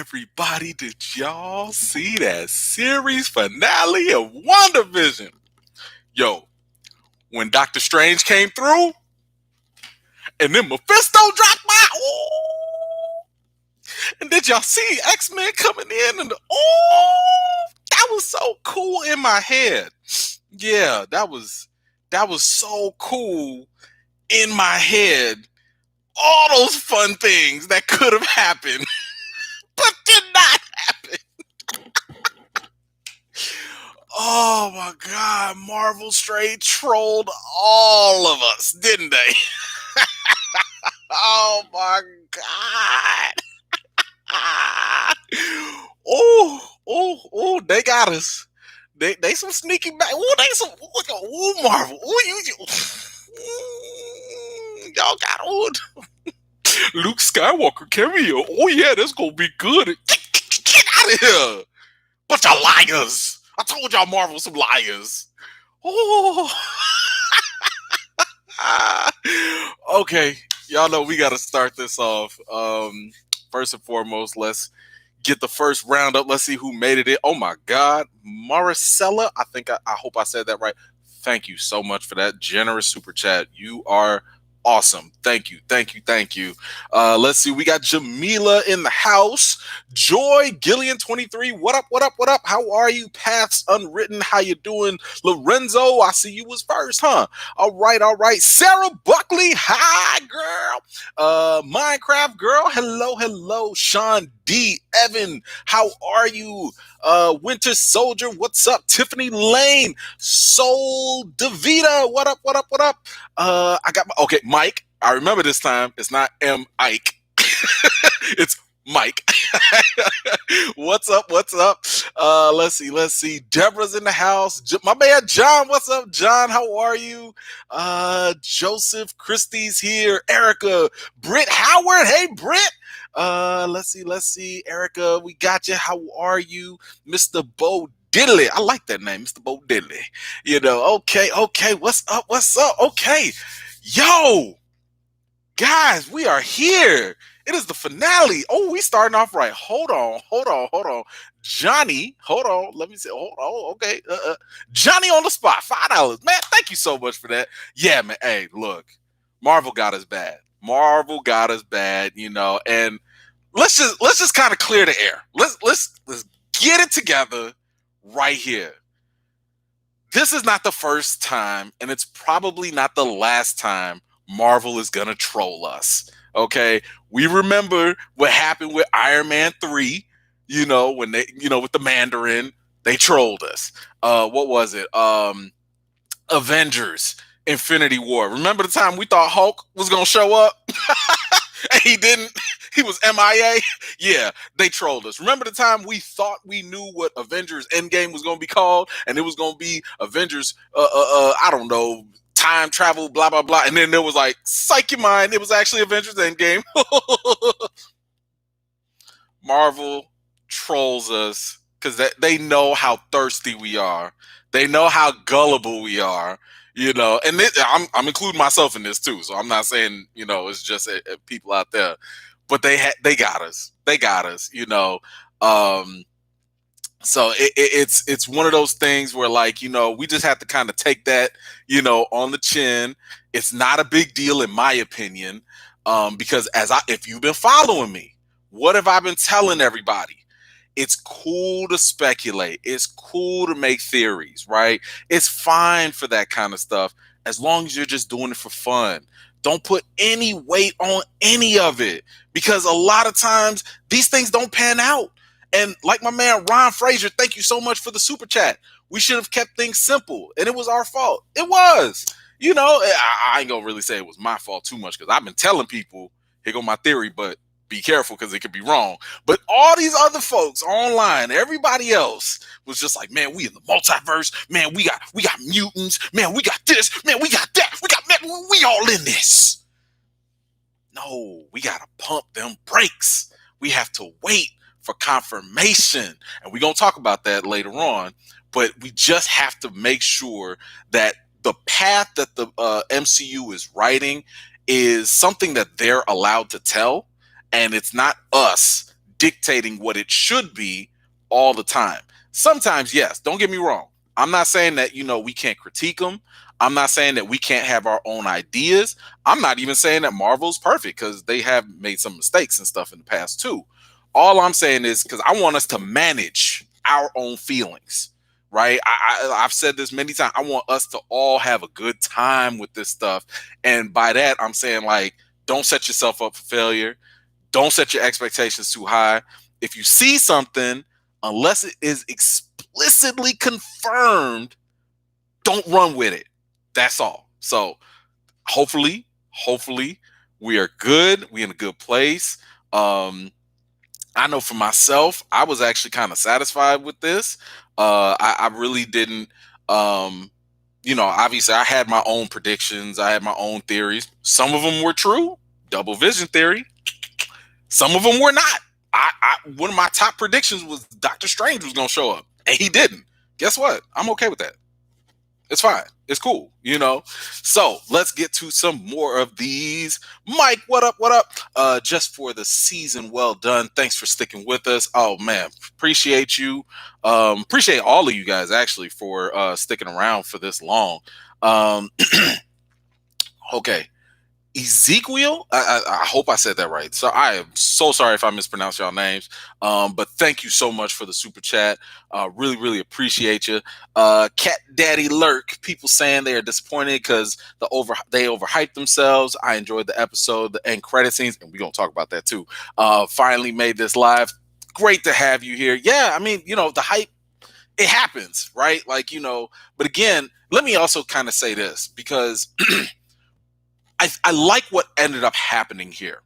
Everybody, did y'all see that series finale of WandaVision? Yo, when Doctor Strange came through and then Mephisto dropped by, ooh, and did y'all see X-Men coming in and that was so cool in my head. Yeah, that was so cool in my head. All those fun things that could have happened but did not happen. Oh my God, Marvel straight trolled all of us, didn't they? Oh my God. Oh, they got us. They some sneaky back. Oh, they some. Oh, Marvel. Y'all got on Luke Skywalker cameo. Oh yeah, that's gonna be good. Get out of here. Bunch of liars. I told y'all Marvel some liars. Oh. Okay, y'all know we got to start this off. First and foremost, let's get the first round up. Let's see who made it in. Oh my God, Maricela. I hope I said that right. Thank you so much for that generous super chat. You are awesome. Thank you. Let's see. We got Jamila in the house. Joy Gillian 23. What up? How are you? Paths Unwritten. How you doing? Lorenzo, I see you was first, huh? All right. Sarah Buckley. Hi, girl. Minecraft girl. Hello. Sean D. Evan. How are you? Winter Soldier. What's up? Tiffany Lane. Soul Davita. What up? I got okay, Mike. I remember this time. It's not M. Ike. It's Mike. What's up? Let's see. Deborah's in the house. My man John. What's up, John? How are you? Joseph Christie's here. Erica. Britt Howard. Hey, Britt. Let's see. Erica, we got you. How are you? Mr. Bo Diddley. I like that name, Mr. Bo Diddley. Okay. What's up? Okay. Yo, guys, we are here. It is the finale. Oh, we starting off right. Hold on. Johnny, hold on. Let me see. Hold on. Okay. Johnny on the spot. $5. Man, thank you so much for that. Yeah, man. Hey, look, Marvel got us bad. And let's just kind of clear the air. Let's get it together right here. This is not the first time, and it's probably not the last time Marvel is gonna troll us. Okay, we remember what happened with Iron Man 3. When they, with the Mandarin, they trolled us. What was it? Avengers Infinity War. Remember the time we thought Hulk was gonna show up? And he didn't. He was MIA. Yeah, they trolled us. Remember the time we thought we knew what Avengers Endgame was going to be called, and it was going to be Avengers, I don't know, time travel, blah, blah, blah. And then there was like, psych your mind, it was actually Avengers Endgame. Marvel trolls us because they know how thirsty we are. They know how gullible we are. And I'm including myself in this too. So I'm not saying, it's just people out there. But they got us. So it's one of those things where, like, we just have to kind of take that, on the chin. It's not a big deal, in my opinion, because if you've been following me, what have I been telling everybody? It's cool to speculate. It's cool to make theories, right? It's fine for that kind of stuff as long as you're just doing it for fun. Don't put any weight on any of it, because a lot of times these things don't pan out. And like my man Ron Frazier, thank you so much for the super chat. We should have kept things simple, and it was our fault. It was. I ain't gonna really say it was my fault too much, because I've been telling people, here go my theory, but be careful because it could be wrong. But all these other folks online, everybody else was just like, man, we in the multiverse. Man, we got mutants. Man, we got this. Man, we got that. We all in this. No, we got to pump them brakes. We have to wait for confirmation. And we're going to talk about that later on. But we just have to make sure that the path that the MCU is writing is something that they're allowed to tell. And it's not us dictating what it should be all the time. Sometimes, yes, don't get me wrong. I'm not saying that, we can't critique them. I'm not saying that we can't have our own ideas. I'm not even saying that Marvel's perfect, because they have made some mistakes and stuff in the past too. All I'm saying is, because I want us to manage our own feelings, right? I've said this many times. I want us to all have a good time with this stuff. And by that, I'm saying, like, don't set yourself up for failure. Don't set your expectations too high. If you see something, unless it is explicitly confirmed, don't run with it. That's all. So hopefully we are good. We in a good place. I know for myself, I was actually kind of satisfied with this. I really didn't, obviously I had my own predictions. I had my own theories. Some of them were true. Double vision theory. Some of them were not. One of my top predictions was Doctor Strange was going to show up, and he didn't. Guess what? I'm okay with that. It's fine. It's cool, So let's get to some more of these. Mike, what up? What up? Just for the season, well done. Thanks for sticking with us. Oh man, appreciate you. Appreciate all of you guys actually for sticking around for this long. Okay. Ezekiel, I hope I said that right. So I am so sorry if I mispronounced y'all names. But thank you so much for the super chat. Really appreciate you. Cat Daddy Lurk, people saying they are disappointed because they overhyped themselves. I enjoyed the episode, the end credit scenes, and we're gonna talk about that too. Finally made this live. Great to have you here. Yeah, I mean, the hype, it happens, right? Like, but again, let me also kind of say this, because I like what ended up happening here.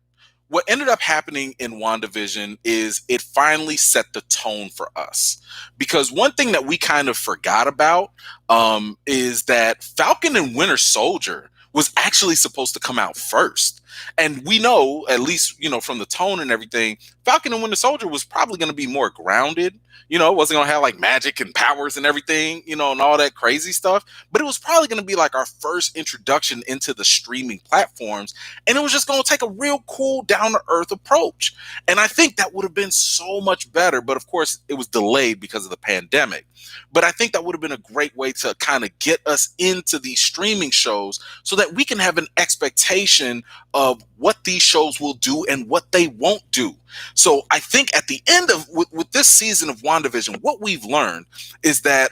What ended up happening in WandaVision is it finally set the tone for us. Because one thing that we kind of forgot about is that Falcon and Winter Soldier was actually supposed to come out first. And we know, at least, from the tone and everything, Falcon and Winter Soldier was probably going to be more grounded. It wasn't going to have like magic and powers and everything, and all that crazy stuff. But it was probably going to be like our first introduction into the streaming platforms. And it was just going to take a real cool, down to earth approach. And I think that would have been so much better. But of course, it was delayed because of the pandemic. But I think that would have been a great way to kind of get us into these streaming shows so that we can have an expectation of what these shows will do and what they won't do. So I think at the end of with this season of WandaVision, what we've learned is that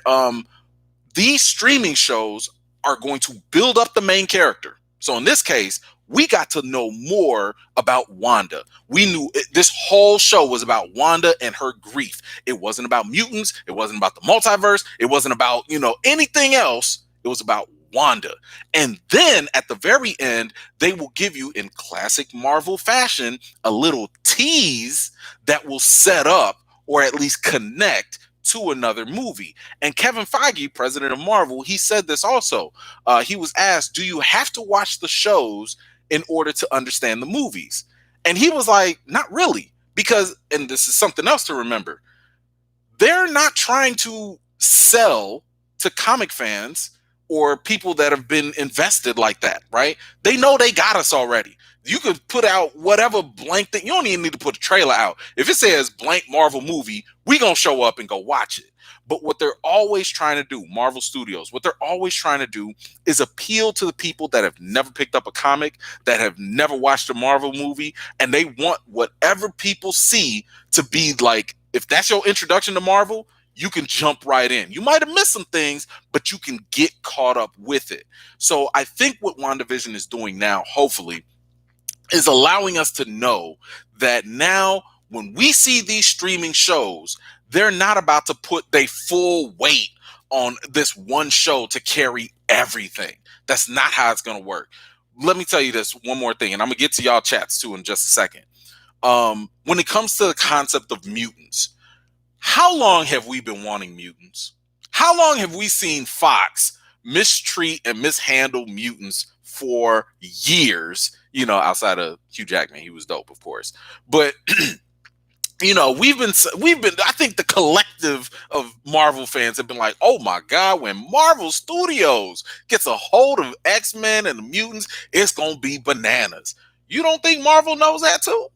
these streaming shows are going to build up the main character. So in this case, we got to know more about Wanda. We knew this whole show was about Wanda and her grief. It wasn't about mutants. It wasn't about the multiverse. It wasn't about, anything else. It was about Wanda. And then at the very end, they will give you, in classic Marvel fashion, a little tease that will set up or at least connect to another movie. And Kevin Feige, president of Marvel, he said this also. He was asked, do you have to watch the shows in order to understand the movies? And he was like, not really. Because, and this is something else to remember, they're not trying to sell to comic fans or people that have been invested like that, right? They know they got us already. You could put out whatever blank thing. You don't even need to put a trailer out. If it says blank Marvel movie, we gonna show up and go watch it. But what they're always trying to do, Marvel Studios, what they're always trying to do is appeal to the people that have never picked up a comic, that have never watched a Marvel movie, and they want whatever people see to be like, if that's your introduction to Marvel, you can jump right in. You might have missed some things, but you can get caught up with it. So I think what WandaVision is doing now, hopefully, is allowing us to know that now when we see these streaming shows, they're not about to put their full weight on this one show to carry everything. That's not how it's going to work. Let me tell you this one more thing, and I'm going to get to y'all chats too in just a second. When it comes to the concept of mutants, how long have we been wanting mutants? How long have we seen Fox mistreat and mishandle mutants for years? Outside of Hugh Jackman, he was dope, of course. But we've been. I think the collective of Marvel fans have been like, "Oh my God!" When Marvel Studios gets a hold of X-Men and the mutants, it's gonna be bananas. You don't think Marvel knows that too?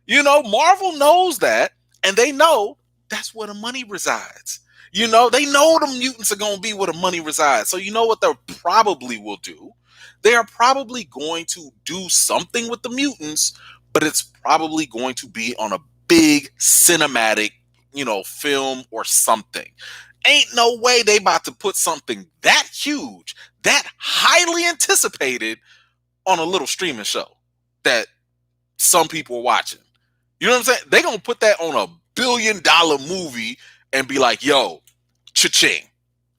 Marvel knows that, and they know that's where the money resides. They know the mutants are going to be where the money resides. So you know what they probably will do? They are probably going to do something with the mutants, but it's probably going to be on a big cinematic, film or something. Ain't no way they about to put something that huge, that highly anticipated on a little streaming show that some people are watching. You know what I'm saying? They're going to put that on a $1 billion movie and be like, yo, cha-ching.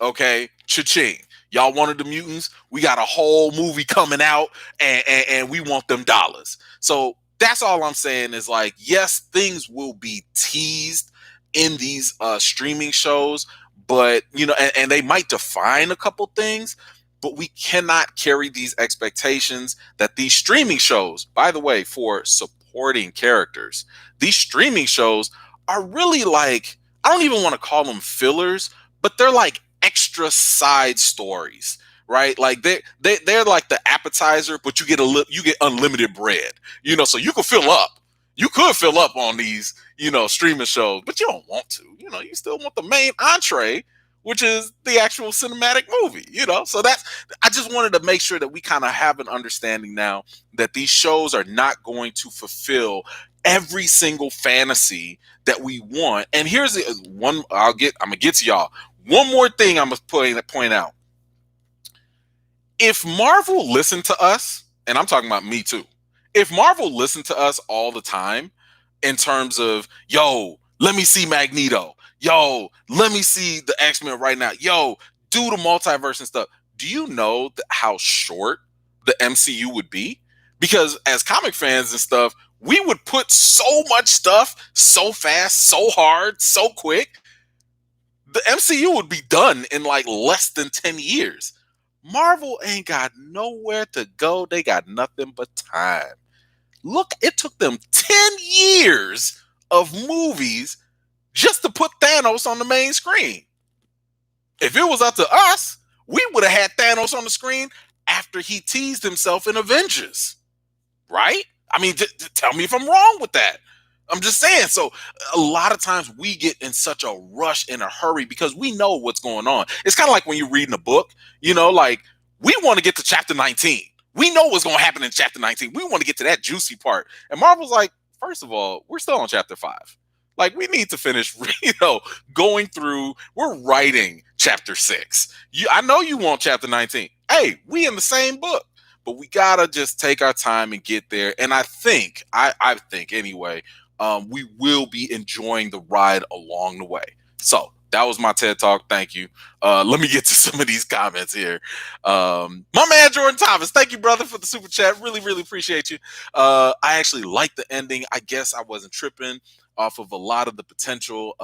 Okay? Cha-ching. Y'all wanted the mutants? We got a whole movie coming out and we want them dollars. So that's all I'm saying is like, yes, things will be teased in these streaming shows, but, and they might define a couple things, but we cannot carry these expectations that these streaming shows, by the way, for supporting characters, these streaming shows are really like, I don't even want to call them fillers, but they're like extra side stories, right? Like they're like the appetizer, but you get unlimited bread, so you could fill up. You could fill up on these, streaming shows, but you don't want to. You still want the main entree, which is the actual cinematic movie, So I just wanted to make sure that we kind of have an understanding now that these shows are not going to fulfill every single fantasy that we want. And here's one I'm gonna get to y'all. One more thing I'm gonna point out. If Marvel listened to us, and I'm talking about me too, if Marvel listened to us all the time in terms of, yo, let me see Magneto, yo, let me see the X-Men right now, yo, do the multiverse and stuff, do you know how short the MCU would be? Because as comic fans and stuff, we would put so much stuff so fast, so hard, so quick. The MCU would be done in like less than 10 years. Marvel ain't got nowhere to go. They got nothing but time. Look, it took them 10 years of movies just to put Thanos on the main screen. If it was up to us, we would have had Thanos on the screen after he teased himself in Avengers. Right? I mean, tell me if I'm wrong with that. I'm just saying. So a lot of times we get in such a rush, in a hurry, because we know what's going on. It's kind of like when you're reading a book, like we want to get to chapter 19. We know what's going to happen in chapter 19. We want to get to that juicy part. And Marvel's like, first of all, we're still on chapter 5. Like, we need to finish, going through, we're writing chapter 6. I know you want chapter 19. Hey, we in the same book. But we gotta just take our time and get there. And I think anyway, we will be enjoying the ride along the way. So that was my TED Talk. Thank you. Let me get to some of these comments here. My man Jordan Thomas, thank you, brother, for the super chat. Really, really appreciate you. I actually like the ending. I guess I wasn't tripping off of a lot of the potential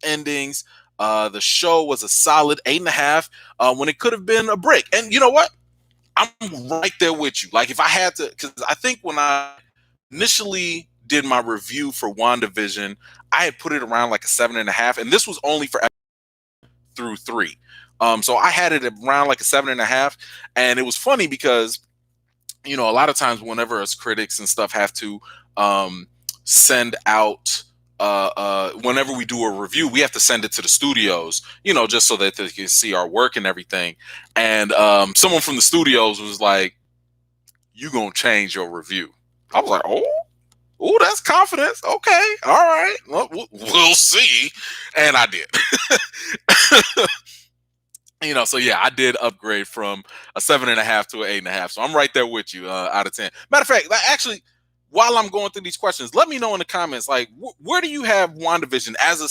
endings. The show was a solid 8.5 when it could have been a brick. And you know what? I'm right there with you. Like, if I had to, because I think when I initially did my review for WandaVision, I had put it around like a 7.5, and this was only for through 3. So I had it around like a 7.5, and it was funny because, a lot of times whenever us critics and stuff have to send out whenever we do a review, we have to send it to the studios, just so that they can see our work and everything. And someone from the studios was like, "You gonna change your review?" I was like, "Oh, that's confidence. Okay, all right, well, we'll see." And I did. So yeah, I did upgrade from a 7.5 to an 8.5. So I'm right there with you out of 10. Matter of fact, actually, while I'm going through these questions, let me know in the comments, like, where do you have WandaVision as a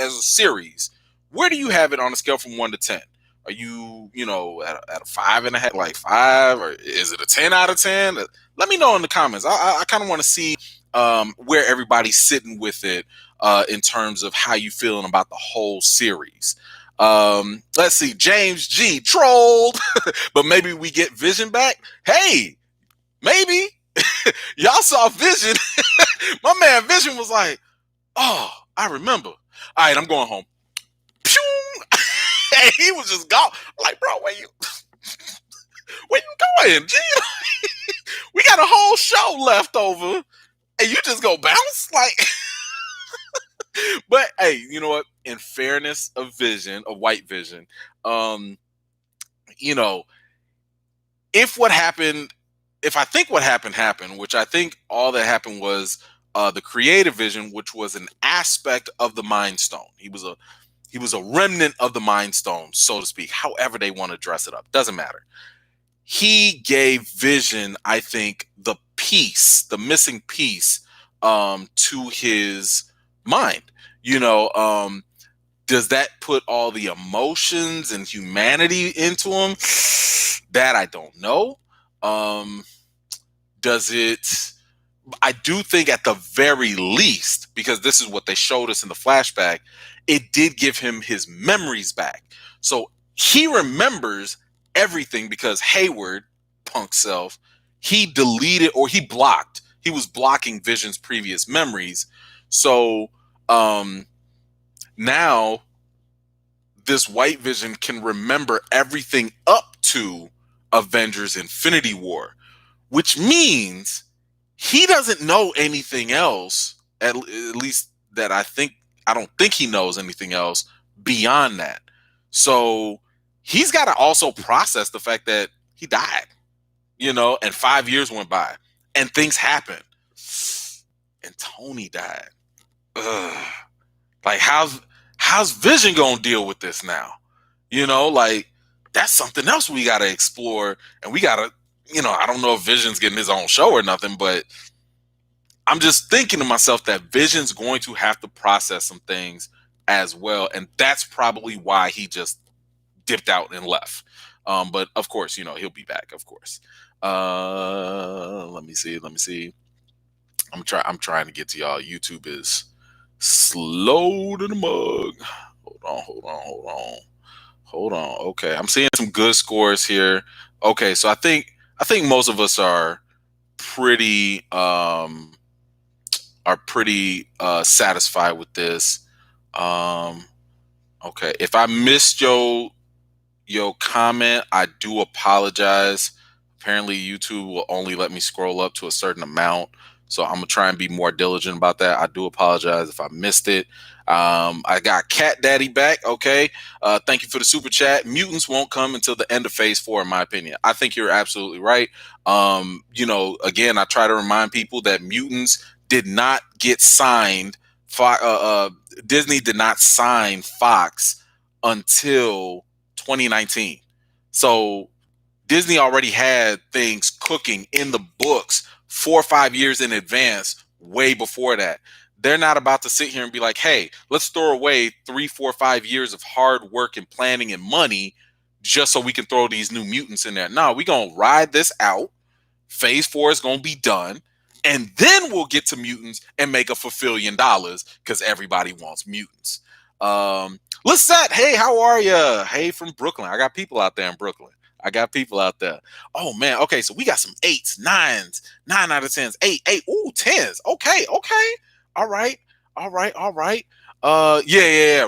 series? Where do you have it on a scale from 1 to 10? Are you, at a 5.5, like 5, or is it a 10 out of 10? Let me know in the comments. I kind of want to see where everybody's sitting with it in terms of how you feeling about the whole series. Let's see. James G trolled, but maybe we get Vision back. Hey, maybe. Y'all saw Vision. My man Vision was like, "Oh, I remember. All right, I'm going home." And he was just gone. I'm like, "Bro, where you going, G?" We got a whole show left over, and you just go bounce like. But hey, you know what? In fairness of Vision, of White Vision, um, you know, if what happened, if I think what happened, which I think all that happened was the creative vision, which was an aspect of the Mind Stone. He was a remnant of the Mind Stone, so to speak. However they want to dress it up, doesn't matter. He gave Vision, I think, the piece, the missing piece, to his mind. You know, does that put all the emotions and humanity into him? That I don't know. Um, does it? I do think at the very least, because this is what they showed us in the flashback, it did give him his memories back. So he remembers everything because Hayward, punk self, he deleted or he blocked. He was blocking Vision's previous memories. So um, now this White Vision can remember everything up to Avengers Infinity War, which means he doesn't know anything else, at least that I don't think he knows anything else beyond that. So he's got to also process the fact that he died, and 5 years went by and things happened. And Tony died. Ugh. Like how's Vision gonna deal with this now? Like that's something else we gotta explore, and we gotta, I don't know if Vision's getting his own show or nothing, but I'm just thinking to myself that Vision's going to have to process some things as well, and that's probably why he just dipped out and left. But of course, he'll be back. Of course. Let me see. I'm trying to get to y'all. YouTube is slow to the mug. Hold on. Okay, I'm seeing some good scores here. Okay, so I think most of us are pretty satisfied with this. Okay, if I missed your comment, I do apologize. Apparently, YouTube will only let me scroll up to a certain amount. So I'm gonna try and be more diligent about that. I do apologize if I missed it. I got Cat Daddy back. Okay, thank you for the super chat. Mutants won't come until the end of Phase 4, in my opinion. I think you're absolutely right. Again, I try to remind people that mutants did not get signed. Disney did not sign Fox until 2019. So Disney already had things cooking in the books 4 or 5 years in advance, way before that. They're not about to sit here and be like, hey, let's throw away 3, 4, 5 years of hard work and planning and money just so we can throw these new mutants in there. No, we're going to ride this out. Phase 4 is going to be done. And then we'll get to mutants and make $1 billion because everybody wants mutants. Lisette, hey, how are you? Hey, from Brooklyn. I got people out there in Brooklyn. Oh man. Okay, so we got some 8s, 9s, 9 out of 10s, 8. Ooh, 10s. Okay. All right. Yeah.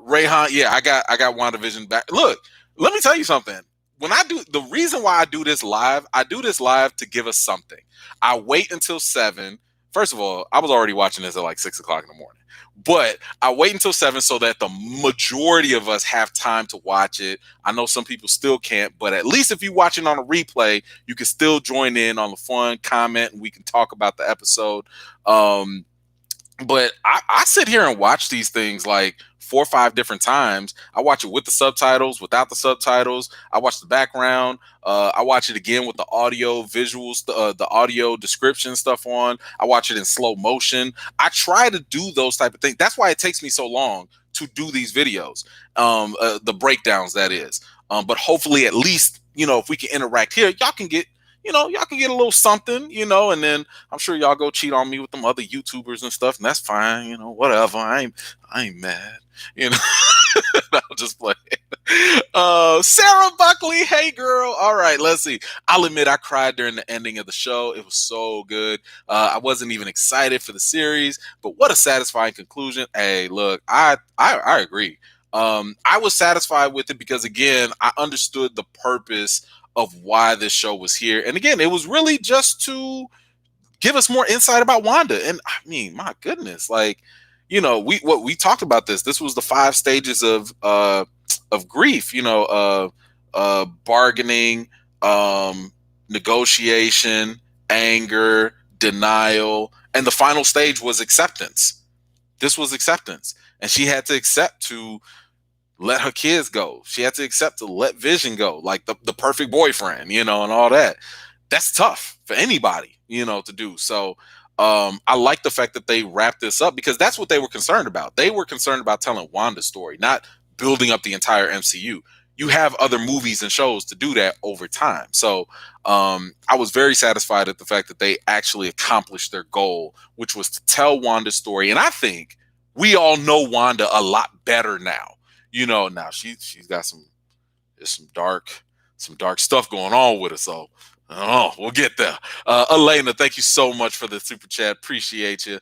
Rayhan, yeah, I got WandaVision back. Look, let me tell you something. When the reason why I do this live to give us something. I wait until 7. First of all, I was already watching this at like 6 o'clock in the morning. But I wait until 7 so that the majority of us have time to watch it. I know some people still can't, but at least if you're watching on a replay, you can still join in on the fun, comment, and we can talk about the episode. But I sit here and watch these things like 4 or 5 different times. I watch it with the subtitles, without the subtitles. I watch the background. I watch it again with the audio visuals, the audio description stuff on. I watch it in slow motion. I try to do those type of things. That's why it takes me so long to do these videos, the breakdowns, that is. But hopefully, at least, if we can interact here, y'all can get a little something, and then I'm sure y'all go cheat on me with them other YouTubers and stuff, and that's fine, whatever. I ain't mad, I'll just play. Sarah Buckley, hey girl. All right, let's see. I'll admit I cried during the ending of the show. It was so good. I wasn't even excited for the series, but what a satisfying conclusion. Hey, look, I agree. I was satisfied with it because, again, I understood the purpose of why this show was here. And again, it was really just to give us more insight about Wanda. And I mean, my goodness, like, we talked about this. This was the 5 stages of grief, bargaining, negotiation, anger, denial, and the final stage was acceptance. This was acceptance. And she had to accept to let her kids go. She had to accept to let Vision go, like the perfect boyfriend, and all that. That's tough for anybody, to do. So I like the fact that they wrapped this up because that's what they were concerned about. They were concerned about telling Wanda's story, not building up the entire MCU. You have other movies and shows to do that over time. So I was very satisfied at the fact that they actually accomplished their goal, which was to tell Wanda's story. And I think we all know Wanda a lot better now. Now she's got some dark stuff going on with her. So we'll get there. Elena, thank you so much for the super chat. Appreciate you.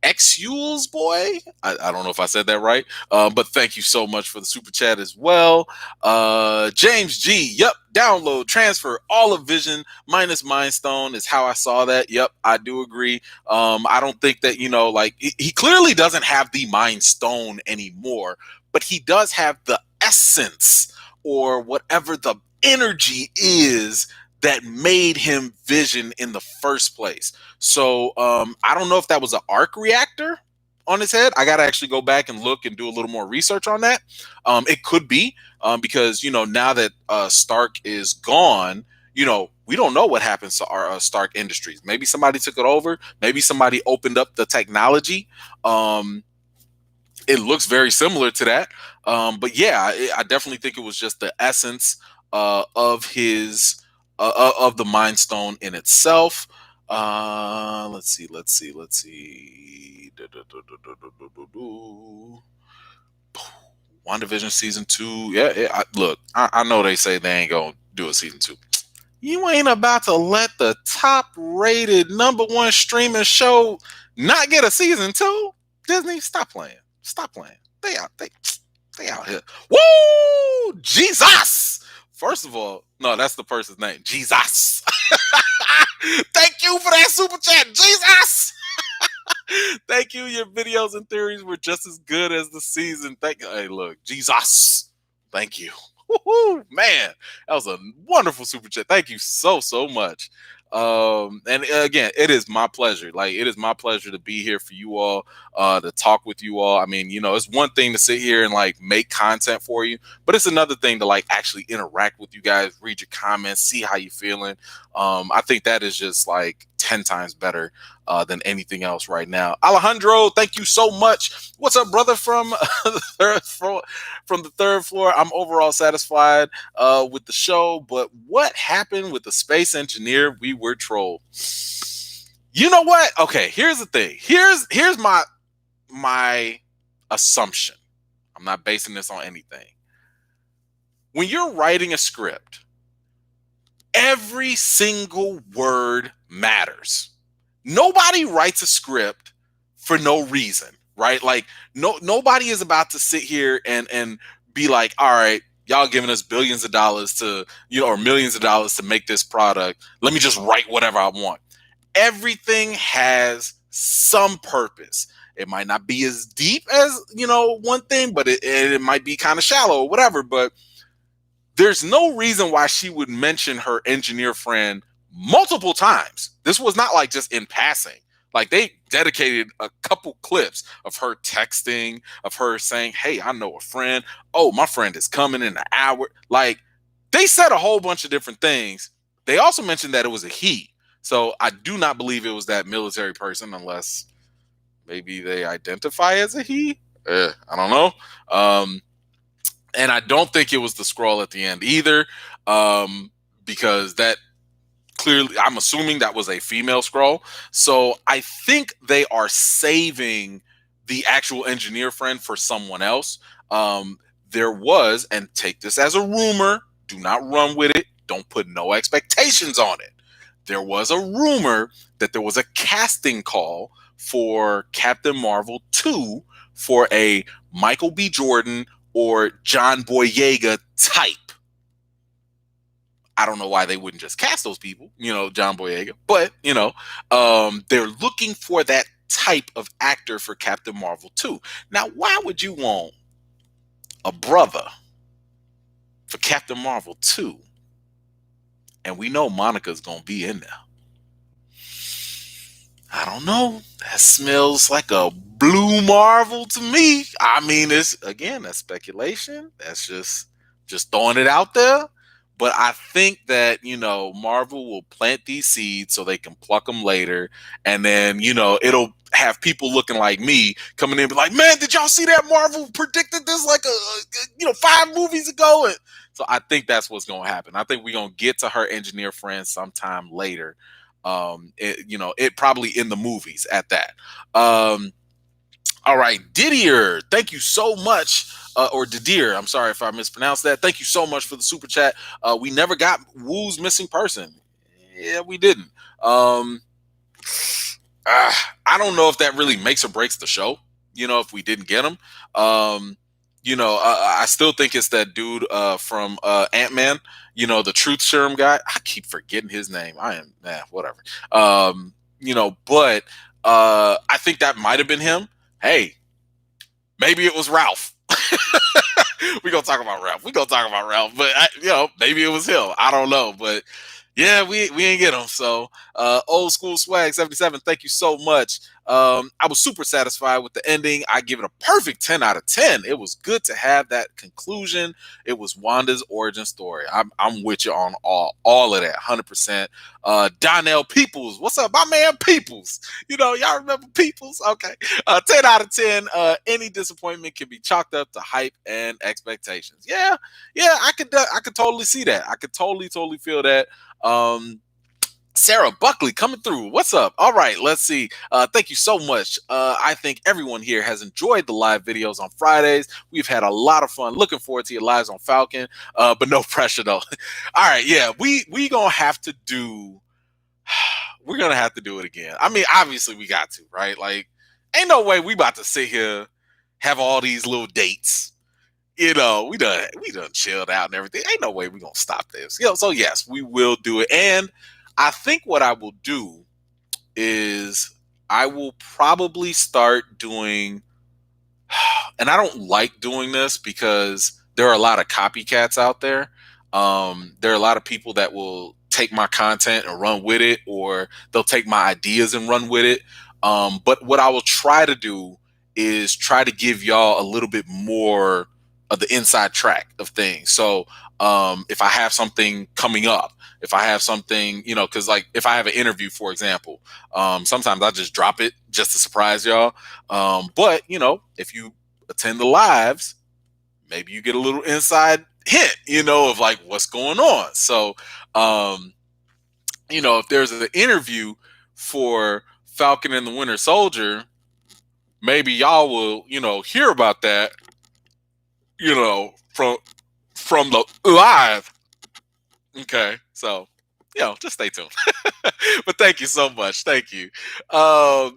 Xules boy, I don't know if I said that right, but thank you so much for the super chat as well. James G, yep, download, transfer all of Vision minus Mind Stone is how I saw that. Yep, I do agree. I don't think that, like he clearly doesn't have the Mind Stone anymore, but he does have the essence or whatever the energy is that made him Vision in the first place. So I don't know if that was an arc reactor on his head. I got to actually go back and look and do a little more research on that. It could be because, now that Stark is gone, we don't know what happens to our Stark Industries. Maybe somebody took it over. Maybe somebody opened up the technology. It looks very similar to that. But yeah, I definitely think it was just the essence of his of the Mind Stone in itself. Let's see. WandaVision season 2. Yeah, look, I know they say they ain't gonna do a season 2. You ain't about to let the top-rated #1 streaming show not get a season 2. Disney, stop playing. They out here. Woo! Jesus! First of all, no, that's the person's name. Jesus. Thank you for that super chat. Jesus. Thank you. Your videos and theories were just as good as the season. Thank you. Hey, look, Jesus. Thank you. Woo-hoo, man, that was a wonderful super chat. Thank you so much. And again, it is my pleasure. Like, it is my pleasure to be here for you all, to talk with you all. I mean, it's one thing to sit here and like make content for you, but it's another thing to like actually interact with you guys, read your comments, see how you're feeling. I think that is just like 10 times better than anything else right now. Alejandro, thank you so much. What's up, brother, from the third floor? I'm overall satisfied with the show, but what happened with the space engineer? We were trolled. You know what? Okay, here's the thing. Here's my assumption. I'm not basing this on anything. When you're writing a script, every single word matters. Nobody writes a script for no reason, right? Like nobody is about to sit here and be like, all right, y'all giving us billions of dollars to, or millions of dollars to make this product. Let me just write whatever I want. Everything has some purpose. It might not be as deep as, one thing, but it might be kind of shallow or whatever. But there's no reason why she would mention her engineer friend multiple times. This was not like just in passing. Like, they dedicated a couple clips of her texting, of her saying, hey, I know a friend. Oh, my friend is coming in an hour. Like, they said a whole bunch of different things. They also mentioned that it was a he. So I do not believe it was that military person, unless maybe they identify as a he. I don't know. And I don't think it was the scroll at the end either, because that clearly, I'm assuming that was a female scroll. So I think they are saving the actual engineer friend for someone else. There was, and take this as a rumor, do not run with it, don't put no expectations on it. There was a rumor that there was a casting call for Captain Marvel 2 for a Michael B. Jordan or John Boyega type. I don't know why they wouldn't just cast those people, John Boyega, but they're looking for that type of actor for Captain Marvel 2. Now, why would you want a brother for Captain Marvel 2? And we know Monica's gonna be in there. I don't know. That smells like a blue Marvel to me. I mean, it's again, that's speculation. That's just throwing it out there. But I think that, Marvel will plant these seeds so they can pluck them later. And then, it'll have people looking like me coming in and be like, man, did y'all see that Marvel predicted this like 5 movies ago? And so I think that's what's going to happen. I think we're going to get to her engineer friend sometime later. It probably in the movies at that. All right, Didier, thank you so much. Or Didier, I'm sorry if I mispronounced that. Thank you so much for the super chat. We never got Woo's missing person. Yeah, we didn't. I don't know if that really makes or breaks the show. If we didn't get him. I still think it's that dude from Ant-Man. The truth serum guy. I keep forgetting his name. Whatever. But I think that might have been him. Hey, maybe it was Ralph. We're going to talk about Ralph. But, maybe it was him. I don't know. But, yeah, we ain't get him. So, Old School Swag 77, thank you so much. I was super satisfied with the ending. I give it a perfect 10 out of 10. It was good to have that conclusion. It was Wanda's origin story. I'm with you on all of that, 100%. Donnell Peoples, what's up, my man Peoples? Y'all remember Peoples? Okay, 10 out of 10. Any disappointment can be chalked up to hype and expectations. Yeah, I could totally see that. I could totally feel that. Sarah Buckley coming through. What's up? All right, let's see. Thank you so much. I think everyone here has enjoyed the live videos on Fridays. We've had a lot of fun. Looking forward to your lives on Falcon, but no pressure though. All right, yeah, we're gonna have to do it again. I mean, obviously we got to, right? Like, ain't no way we about to sit here, have all these little dates. We done chilled out and everything. Ain't no way we gonna stop this. So yes, we will do it. And I think what I will do is I will probably start doing, and I don't like doing this because there are a lot of copycats out there. There are a lot of people that will take my content and run with it, or they'll take my ideas and run with it. But what I will try to do is try to give y'all a little bit more of the inside track of things. So if I have something coming up, if I have something, because like if I have an interview, for example, sometimes I just drop it just to surprise y'all. But, if you attend the lives, maybe you get a little inside hint, of like what's going on. So, if there's an interview for Falcon and the Winter Soldier, maybe y'all will, hear about that, from the live. Okay, so just stay tuned. But thank you so much. Thank you. All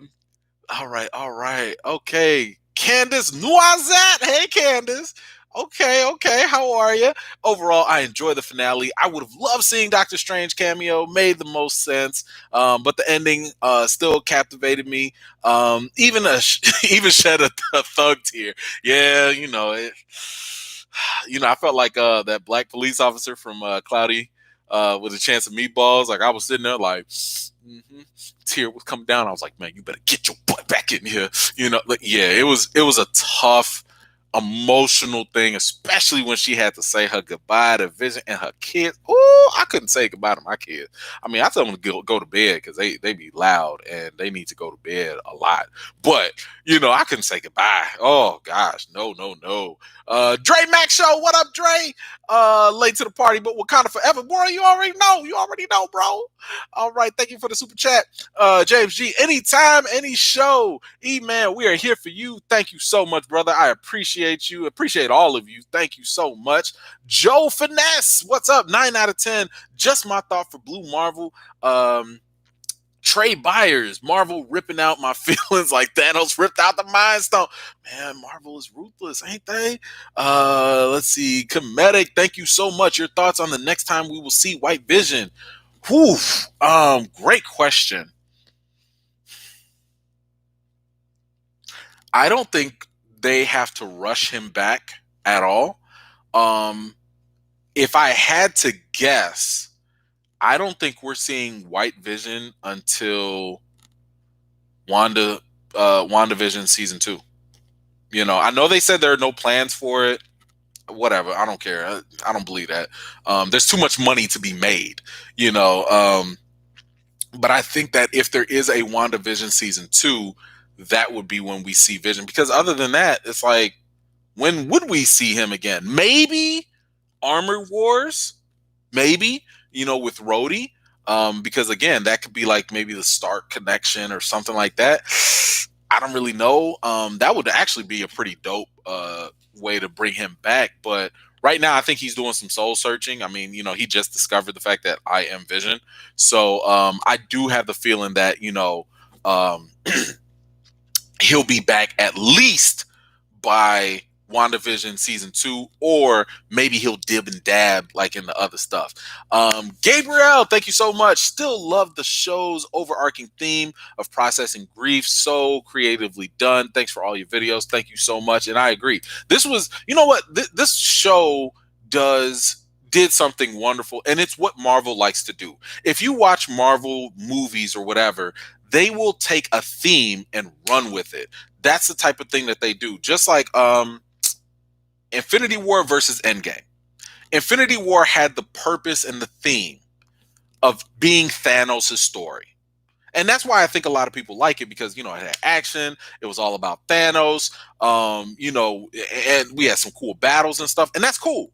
right. Okay, Candace Noisette. Hey, Candace. Okay. How are you? Overall, I enjoy the finale. I would have loved seeing Doctor Strange cameo. Made the most sense. But the ending still captivated me. Even even shed a thug tear. Yeah, it. I felt like that black police officer from Cloudy with a chance of meatballs. Like I was sitting there like, tear was coming down. I was like, man, you better get your butt back in here. It was a tough, emotional thing, especially when she had to say her goodbye to Vision and her kids. Oh, I couldn't say goodbye to my kids. I mean, I tell them to go to bed because they be loud and they need to go to bed a lot. But I couldn't say goodbye. Oh gosh, no. Dre Mac Show, what up, Dre? Late to the party, but Wakanda forever, boy. You already know, bro. All right, thank you for the super chat, James G. Anytime, any show, man, we are here for you. Thank you so much, brother. I appreciate you. Appreciate all of you. Thank you so much. Joe Finesse, what's up? 9 out of 10. Just my thought for Blue Marvel. Trey Byers, Marvel ripping out my feelings like Thanos ripped out the Mind Stone. Man, Marvel is ruthless, ain't they? Let's see. Comedic, thank you so much. Your thoughts on the next time we will see White Vision? Whew. Great question. I don't think they have to rush him back at all. If I had to guess, I don't think we're seeing White Vision until WandaVision season 2. I know they said there are no plans for it. Whatever, I don't care. I don't believe that. There's too much money to be made, but I think that if there is a WandaVision season 2, that would be when we see Vision. Because other than that, it's like, when would we see him again? Maybe Armor Wars, maybe, with Rhodey. Because again, that could be like maybe the Stark connection or something like that. I don't really know. That would actually be a pretty dope way to bring him back. But right now, I think he's doing some soul searching. I mean, he just discovered the fact that I am Vision. So I do have the feeling that, he'll be back at least by WandaVision season 2, or maybe he'll dib and dab like in the other stuff. Gabriel, thank you so much. Still love the show's overarching theme of processing grief. So creatively done. Thanks for all your videos. Thank you so much. And I agree. This was, this show did something wonderful, and it's what Marvel likes to do. If you watch Marvel movies or whatever, they will take a theme and run with it. That's the type of thing that they do. Just like Infinity War versus Endgame. Infinity War had the purpose and the theme of being Thanos' story. And that's why I think a lot of people like it, because, it had action. It was all about Thanos. And we had some cool battles and stuff. And that's cool.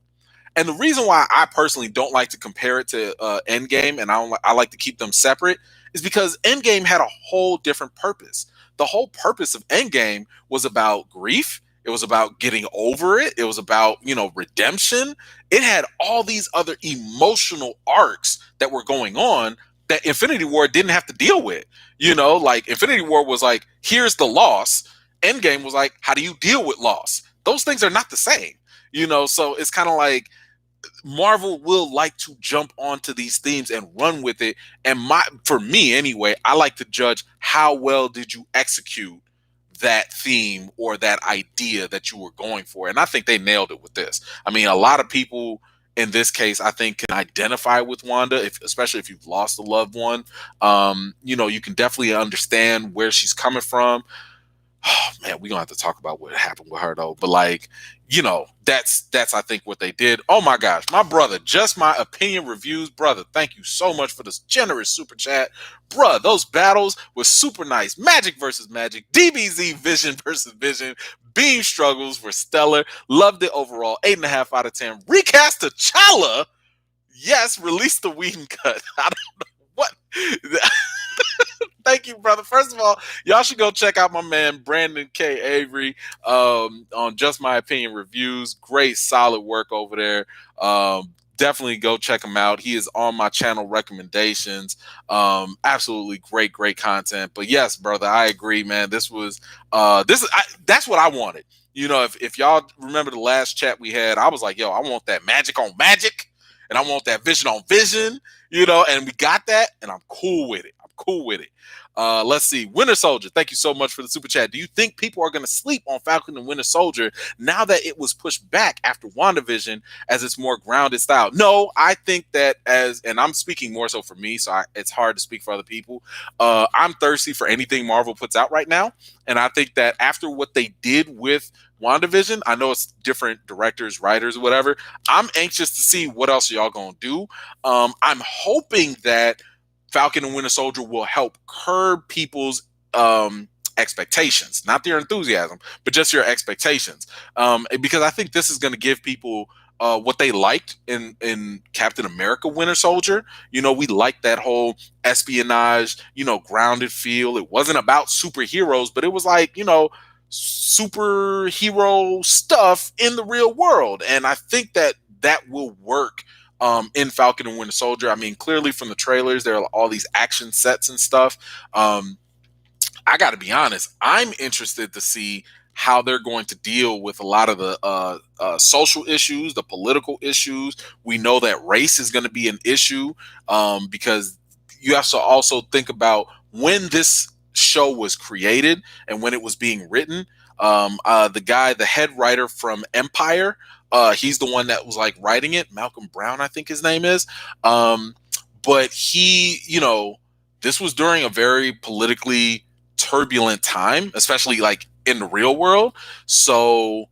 And the reason why I personally don't like to compare it to Endgame, and I like to keep them separate, is because Endgame had a whole different purpose. The whole purpose of Endgame was about grief. It was about getting over it. It was about, redemption. It had all these other emotional arcs that were going on that Infinity War didn't have to deal with. Like Infinity War was like, here's the loss. Endgame was like, how do you deal with loss? Those things are not the same. So it's kind of like Marvel will like to jump onto these themes and run with it. And for me anyway, I like to judge how well did you execute that theme or that idea that you were going for. And I think they nailed it with this. I mean, a lot of people in this case, I think, can identify with Wanda, especially if you've lost a loved one. You can definitely understand where she's coming from. Oh man, we're gonna have to talk about what happened with her though. But that's I think what they did. Oh my gosh, my brother, Just My Opinion Reviews, brother, thank you so much for this generous super chat. Bruh, those battles were super nice. Magic versus Magic, DBZ Vision versus Vision, Beam struggles were stellar. Loved it overall. 8.5 out of 10. Recast T'Challa. Yes, release the Whedon cut. I don't know what. Thank you, brother. First of all, y'all should go check out my man Brandon K. Avery on Just My Opinion Reviews. Great, solid work over there. Definitely go check him out. He is on my channel recommendations. Absolutely great content. But yes, brother, I agree, man. That's what I wanted. If y'all remember the last chat we had, I was like, yo, I want that magic on magic, and I want that vision on vision. And we got that, and I'm cool with it. Let's see. Winter Soldier, thank you so much for the super chat. Do you think people are going to sleep on Falcon and Winter Soldier now that it was pushed back after WandaVision as its more grounded style? No, I think that and I'm speaking more so for me, so it's hard to speak for other people. I'm thirsty for anything Marvel puts out right now. And I think that after what they did with WandaVision, I know it's different directors, writers, whatever. I'm anxious to see what else y'all going to do. I'm hoping that Falcon and Winter Soldier will help curb people's expectations, not their enthusiasm, but just your expectations. Because I think this is going to give people what they liked in Captain America Winter Soldier. We liked that whole espionage, grounded feel. It wasn't about superheroes, but it was like, superhero stuff in the real world. And I think that will work in Falcon and Winter Soldier. I mean, clearly from the trailers, there are all these action sets and stuff. I got to be honest, I'm interested to see how they're going to deal with a lot of the social issues, the political issues. We know that race is going to be an issue, because you have to also think about when this show was created and when it was being written. The head writer from Empire, he's the one that was like writing it. Malcolm Brown, I think his name is. But he, this was during a very politically turbulent time, especially like in the real world. So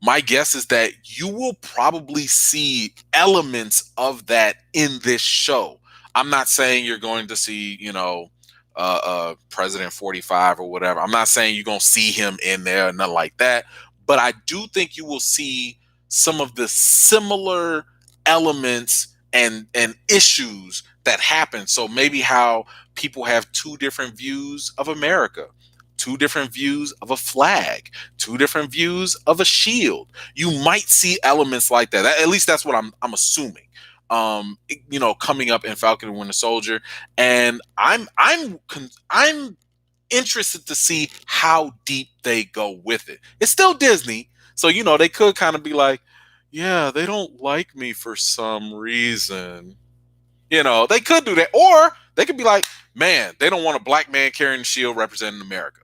my guess is that you will probably see elements of that in this show. I'm not saying you're going to see, President 45 or whatever. I'm not saying you're going to see him in there, nothing like that. But I do think you will see some of the similar elements and issues that happen. So maybe how people have two different views of America, two different views of a flag, two different views of a shield. You might see elements like that. At least that's what I'm assuming. Coming up in Falcon and Winter Soldier, and I'm interested to see how deep they go with it. It's still Disney, so they could kind of be like, yeah, they don't like me for some reason. They could do that, or they could be like, man, they don't want a black man carrying the shield representing America.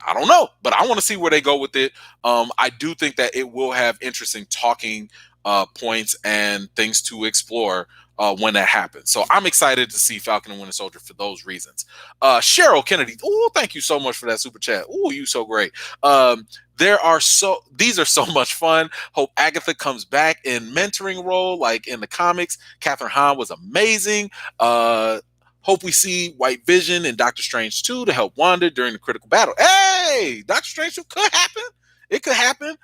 I don't know, but I want to see where they go with it. I do think that it will have interesting talking points and things to explore when that happens. So I'm excited to see Falcon and Winter Soldier for those reasons. Cheryl Kennedy, oh, thank you so much for that super chat. Oh, you so great. These are so much fun. Hope Agatha comes back in mentoring role like in the comics. Catherine Hahn was amazing. Hope we see White Vision and Doctor Strange 2 to help Wanda during the critical battle. Hey, Doctor Strange 2 could happen. It could happen.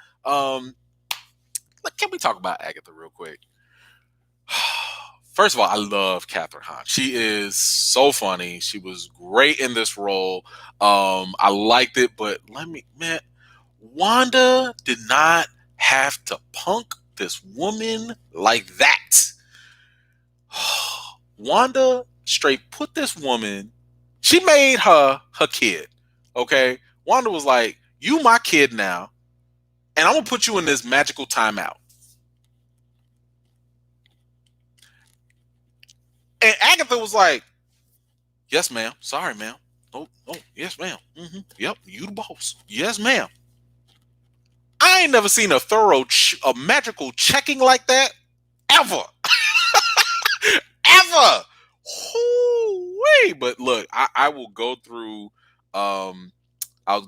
Can we talk about Agatha real quick? First of all, I love Catherine Hahn. She is so funny. She was great in this role. I liked it, but Wanda did not have to punk this woman like that. Wanda straight put this woman, she made her kid. Okay? Wanda was like, you my kid now, and I'm gonna put you in this magical timeout. And Agatha was like, yes, ma'am. Sorry, ma'am. Oh, yes, ma'am. Mm-hmm. Yep, you the boss. Yes, ma'am. I ain't never seen a a magical checking like that ever. Ever. Hoo-wee. But look, I will go through I'll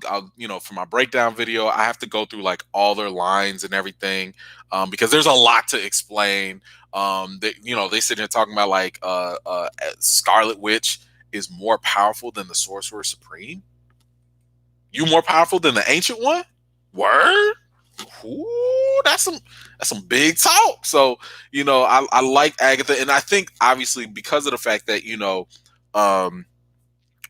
for my breakdown video, I have to go through like all their lines and everything, because there's a lot to explain. They sit there talking about like Scarlet Witch is more powerful than the Sorcerer Supreme. You more powerful than the Ancient One? Word? Ooh, that's some big talk. So I like Agatha, and I think obviously because of the fact that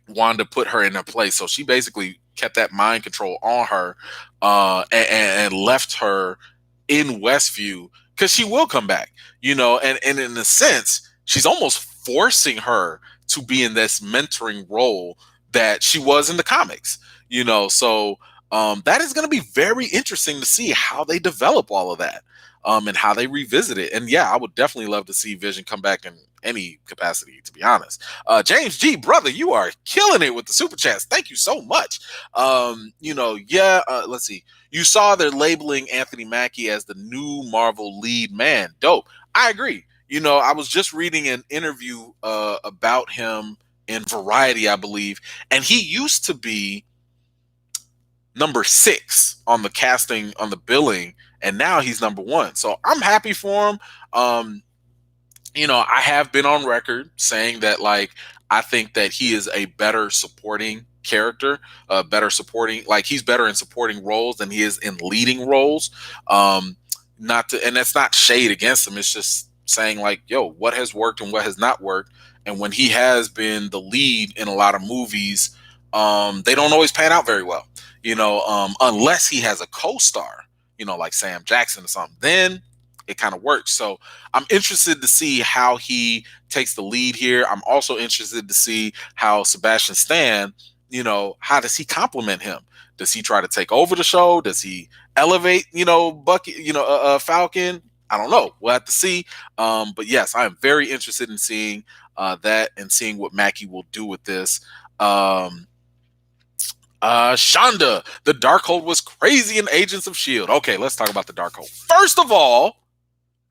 Wanda put her in her place, so she basically kept that mind control on her, and left her in Westview because she will come back. And in a sense, she's almost forcing her to be in this mentoring role that she was in the comics. So that is going to be very interesting to see how they develop all of that, and how they revisit it. And yeah, I would definitely love to see Vision come back in any capacity, to be honest. James G, brother, you are killing it with the super chats. Thank you so much. Let's see. You saw they're labeling Anthony Mackie as the new Marvel lead man. Dope. I agree. I was just reading an interview about him in Variety, I believe, and he used to be number 6 on the casting, on the billing, and now he's number 1. So I'm happy for him. I have been on record saying that, like, I think that he is a better supporting character, he's better in supporting roles than he is in leading roles. And that's not shade against him. It's just saying like, yo, what has worked and what has not worked. And when he has been the lead in a lot of movies, they don't always pan out very well, unless he has a co-star, like Sam Jackson or something. Then it kind of works. So I'm interested to see how he takes the lead here. I'm also interested to see how Sebastian Stan, how does he compliment him? Does he try to take over the show? Does he elevate, Bucky, Falcon? I don't know. We'll have to see. But yes, I am very interested in seeing that and seeing what Mackie will do with this. Shonda, the Darkhold was crazy in Agents of S.H.I.E.L.D. Okay, let's talk about the Darkhold. First of all,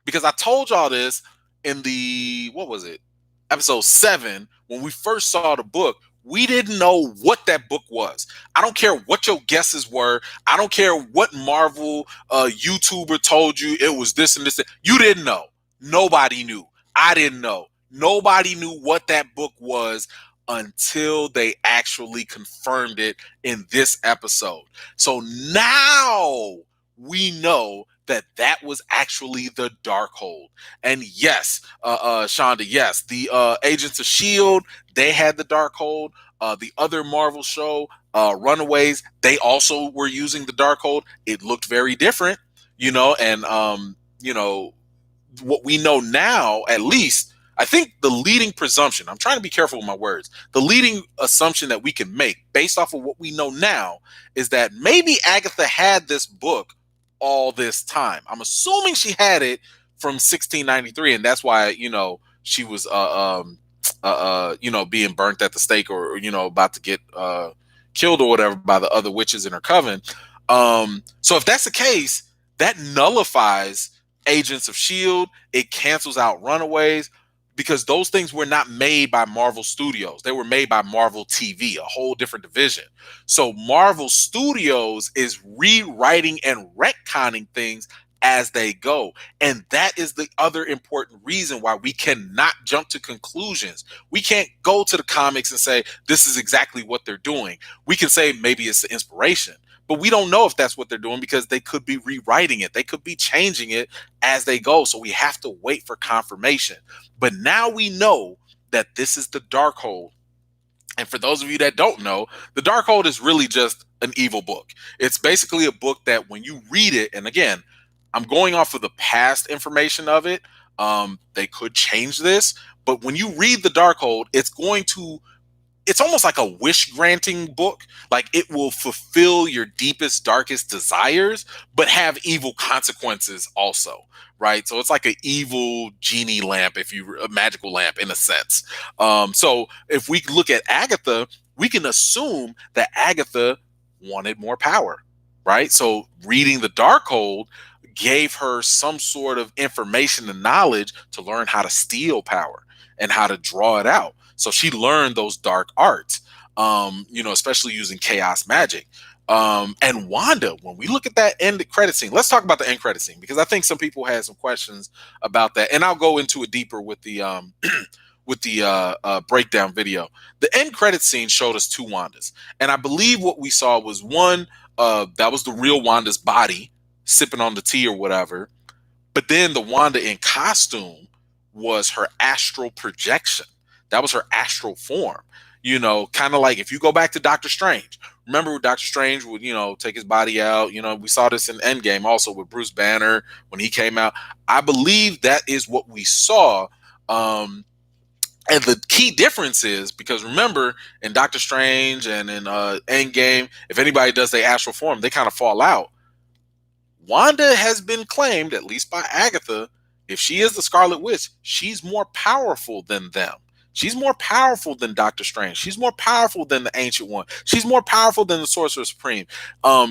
because I told y'all this in what was it? Episode 7, when we first saw the book, we didn't know what that book was. I don't care what your guesses were. I don't care what Marvel YouTuber told you it was this and this. You didn't know. Nobody knew. I didn't know. Nobody knew what that book was until they actually confirmed it in this episode. So now we know that was actually the Darkhold. And yes, Shonda, yes, the Agents of S.H.I.E.L.D., they had the Darkhold. The other Marvel show, Runaways, they also were using the Darkhold. It looked very different, and what we know now, at least, I think the leading presumption, I'm trying to be careful with my words, the leading assumption that we can make based off of what we know now is that maybe Agatha had this book all this time. I'm assuming she had it from 1693, and that's why, she was being burnt at the stake, or about to get killed or whatever by the other witches in her coven. So if that's the case, that nullifies Agents of S.H.I.E.L.D. It cancels out Runaways, because those things were not made by Marvel Studios. They were made by Marvel TV, a whole different division. So Marvel Studios is rewriting and retconning things as they go. And that is the other important reason why we cannot jump to conclusions. We can't go to the comics and say, this is exactly what they're doing. We can say maybe it's the inspiration, but we don't know if that's what they're doing, because they could be rewriting it. They could be changing it as they go. So we have to wait for confirmation. But now we know that this is the Darkhold. And for those of you that don't know, the Darkhold is really just an evil book. It's basically a book that when you read it, and again, I'm going off of the past information of it. They could change this, but when you read the Darkhold, it's almost like a wish granting book. Like, it will fulfill your deepest, darkest desires, but have evil consequences also, right? So it's like an evil genie lamp, a magical lamp in a sense. So if we look at Agatha, we can assume that Agatha wanted more power, right? So reading the Darkhold gave her some sort of information and knowledge to learn how to steal power and how to draw it out. So she learned those dark arts, especially using chaos magic. And Wanda, when we look at that end credit scene, let's talk about the end credit scene, because I think some people had some questions about that. And I'll go into it deeper with the breakdown video. The end credit scene showed us 2 Wandas. And I believe what we saw was one, that was the real Wanda's body sipping on the tea or whatever. But then the Wanda in costume was her astral projection. That was her astral form, kind of like if you go back to Doctor Strange. Remember Doctor Strange would, take his body out. We saw this in Endgame also with Bruce Banner when he came out. I believe that is what we saw. And the key difference is, because remember in Doctor Strange and in Endgame, if anybody does their astral form, they kind of fall out. Wanda has been claimed, at least by Agatha, if she is the Scarlet Witch, she's more powerful than them. She's more powerful than Doctor Strange. She's more powerful than the Ancient One. She's more powerful than the Sorcerer Supreme.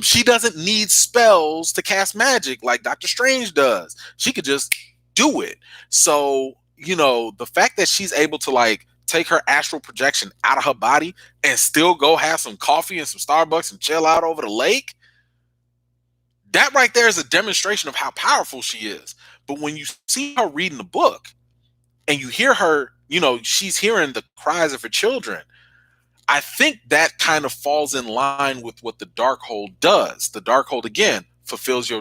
She doesn't need spells to cast magic like Doctor Strange does. She could just do it. So, the fact that she's able to take her astral projection out of her body and still go have some coffee and some Starbucks and chill out over the lake, that right there is a demonstration of how powerful she is. But when you see her reading the book and you hear her, she's hearing the cries of her children, I think that kind of falls in line with what the Darkhold does. The Darkhold, again, fulfills your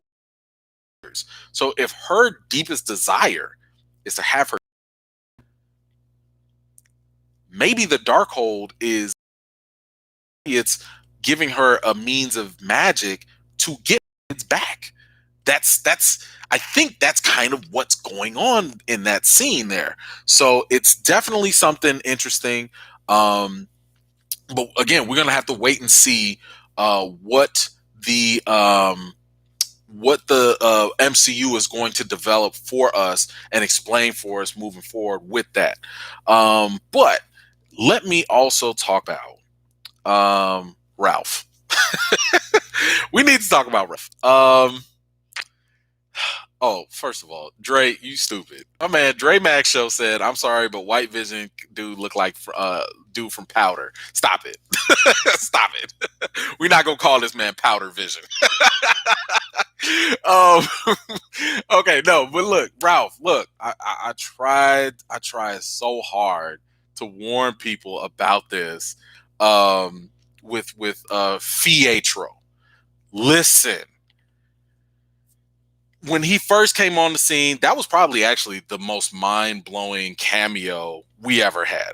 desires. So if her deepest desire is to have her, maybe the Darkhold it's giving her a means of magic to get it back. I think that's kind of what's going on in that scene there. So it's definitely something interesting. But again, we're gonna have to wait and see what the MCU is going to develop for us and explain for us moving forward with that. But let me also talk about Ralph. We need to talk about Ralph. Oh, first of all, Dre, you stupid. My man Dre Max Show said, "I'm sorry, but White Vision dude look like dude from Powder. Stop it, stop it. We're not gonna call this man Powder Vision." um, okay, no, but look, Ralph, look, I tried so hard to warn people about this. With Fietro. Listen, when he first came on the scene, that was probably actually the most mind-blowing cameo we ever had.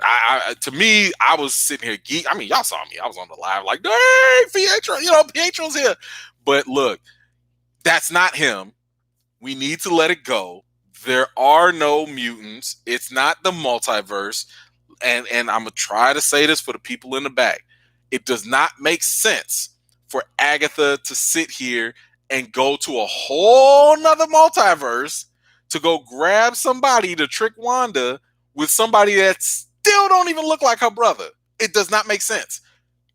To me, I was sitting here geek. I mean, y'all saw me. I was on the live like, "Dang, Pietro, Pietro's here." But look, that's not him. We need to let it go. There are no mutants. It's not the multiverse. And I'm gonna try to say this for the people in the back. It does not make sense for Agatha to sit here and go to a whole nother multiverse to go grab somebody to trick Wanda with somebody that still don't even look like her brother. It does not make sense.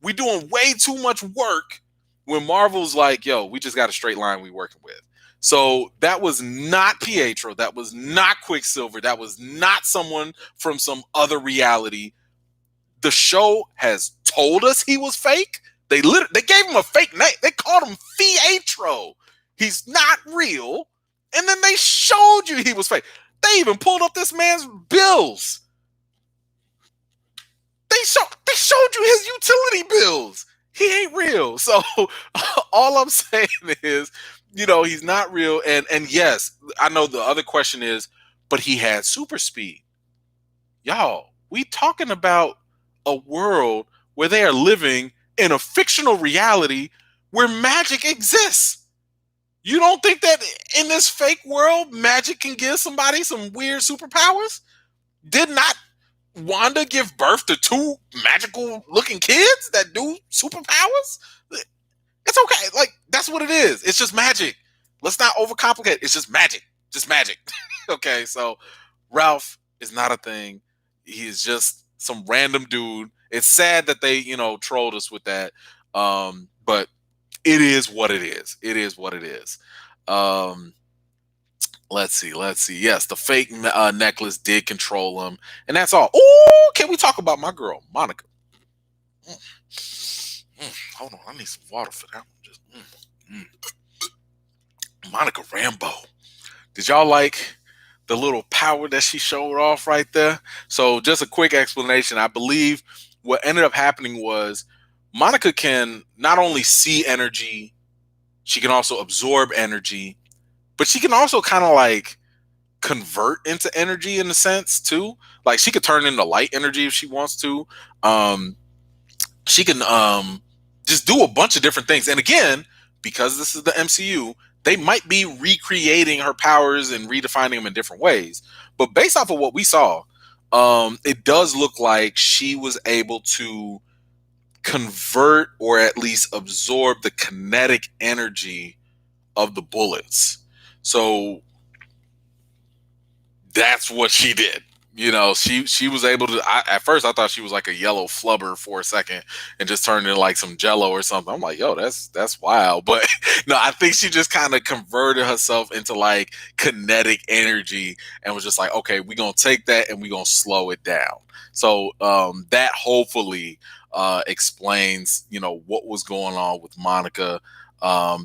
We're doing way too much work when Marvel's like, yo, we just got a straight line we working with. So that was not Pietro. That was not Quicksilver. That was not someone from some other reality. The show has told us he was fake. They gave him a fake name. They called him Fietro. He's not real. And then they showed you he was fake. They even pulled up this man's bills. They showed you his utility bills. He ain't real. So all I'm saying is, he's not real. And yes, I know the other question is, but he had super speed. Y'all, we talking about a world where they are living in a fictional reality where magic exists. You don't think that in this fake world, magic can give somebody some weird superpowers? Did not Wanda give birth to two magical looking kids that do superpowers? It's okay. Like, that's what it is. It's just magic. Let's not overcomplicate. It's just magic. Just magic. Okay, so Ralph is not a thing. He is just some random dude. It's sad that they, trolled us with that. But it is what it is. It is what it is. Let's see. Yes, the fake necklace did control him, and that's all. Oh, can we talk about my girl, Monica? Hold on, I need some water for that one. Just Monica Rambeau. Did y'all like the little power that she showed off right there? So, just a quick explanation. I believe what ended up happening was Monica can not only see energy, she can also absorb energy, but she can also kind of like convert into energy in a sense too. Like, she could turn into light energy if she wants to. She can just do a bunch of different things. And again, because this is the MCU, they might be recreating her powers and redefining them in different ways. But based off of what we saw, it does look like she was able to convert or at least absorb the kinetic energy of the bullets. So that's what she did. She was able to. At first, I thought she was like a yellow flubber for a second, and just turned into like some Jello or something. I'm like, yo, that's wild. But no, I think she just kind of converted herself into like kinetic energy, and was just like, okay, we're gonna take that and we're gonna slow it down. So that hopefully explains, what was going on with Monica.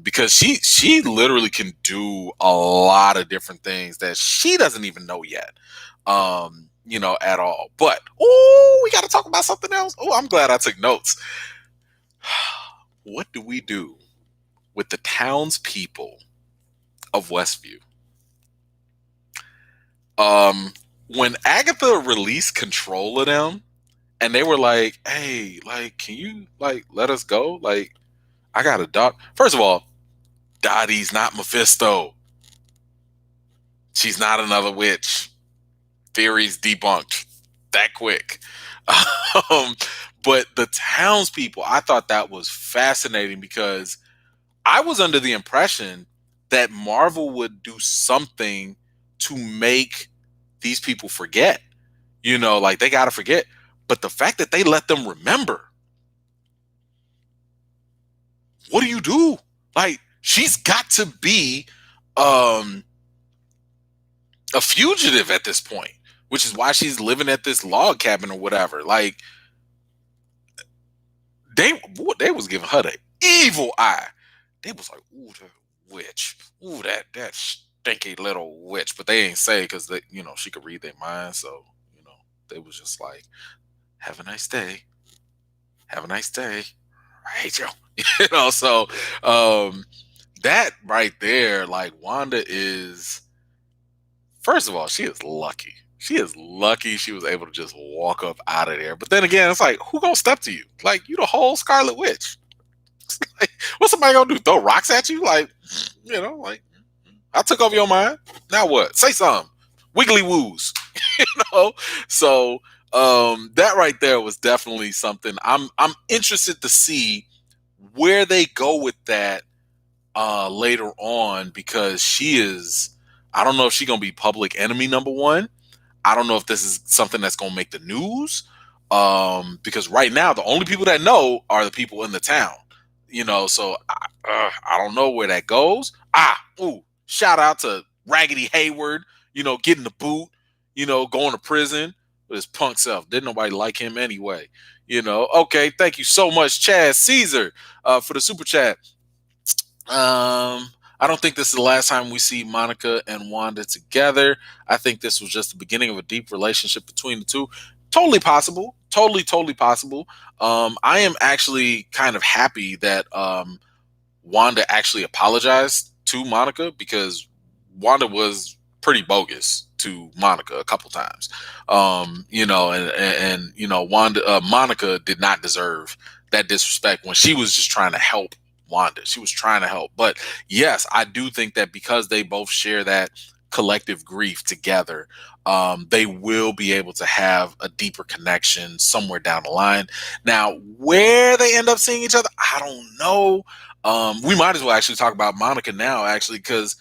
Because she literally can do a lot of different things that she doesn't even know yet. At all. But we got to talk about something else. Oh, I'm glad I took notes. What do we do with the townspeople of Westview? When Agatha released control of them, and they were like, "Hey, like, can you like let us go? Like, I got a dog." First of all, Dottie's not Mephisto. She's not another witch. Theories debunked that quick. Um, but the townspeople, I thought that was fascinating because I was under the impression that Marvel would do something to make these people forget. Like they got to forget. But the fact that they let them remember, what do you do? Like, she's got to be um, a fugitive at this point, which is why she's living at this log cabin or whatever. Like, they was giving her the evil eye. They was like, ooh, the witch. Ooh, that stinky little witch. But they ain't say because she could read their mind. So, they was just like, have a nice day. Have a nice day. I hate you. So that right there, like Wanda is, first of all, she is lucky. She is lucky she was able to just walk up out of there. But then again, it's like, who gonna step to you? Like, you the whole Scarlet Witch. Like, what's somebody gonna do? Throw rocks at you? Like, like, I took over your mind. Now what? Say something. Wiggly woos. So that right there was definitely something. I'm interested to see where they go with that later on, because she is, I don't know if she's gonna be public enemy number one. I don't know if this is something that's gonna make the news. Because right now the only people that know are the people in the town. So I don't know where that goes. Shout out to Raggedy Hayward, getting the boot, going to prison with his punk self. Didn't nobody like him anyway. Okay, thank you so much, Chaz Caesar, for the super chat. I don't think this is the last time we see Monica and Wanda together. I think this was just the beginning of a deep relationship between the two. Totally possible. Totally possible. I am actually kind of happy that Wanda actually apologized to Monica, because Wanda was pretty bogus to Monica a couple times. Wanda, Monica did not deserve that disrespect when she was just trying to help Wanda. She was trying to help. But yes, I do think that because they both share that collective grief together, they will be able to have a deeper connection somewhere down the line. Now, where they end up seeing each other, I don't know. We might as well actually talk about Monica now, actually, because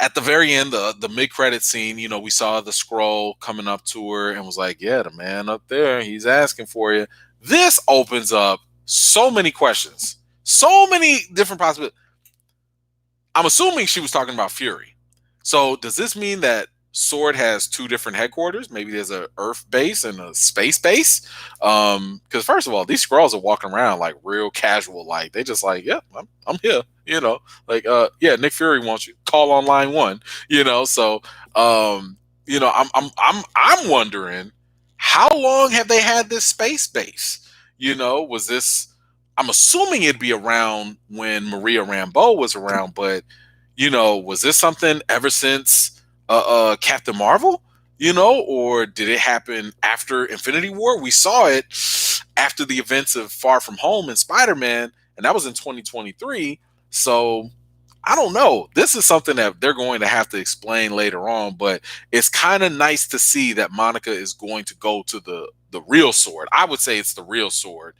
at the very end, the mid-credit scene, we saw the scroll coming up to her and was like, yeah, the man up there, he's asking for you. This opens up so many questions. So many different possibilities. I'm assuming she was talking about Fury. So does this mean that Sword has two different headquarters? Maybe there's a Earth base and a space base? Because first of all, these Skrulls are walking around like real casual. Like, they just like, yeah, I'm here. Yeah, Nick Fury wants you. Call on line 1. So I'm wondering, how long have they had this space base? Was this, I'm assuming it'd be around when Maria Rambeau was around, but was this something ever since Captain Marvel? Or did it happen after Infinity War? We saw it after the events of Far From Home and Spider-Man, and that was in 2023. So I don't know. This is something that they're going to have to explain later on, but it's kind of nice to see that Monica is going to go to the real Sword. I would say it's the real Sword,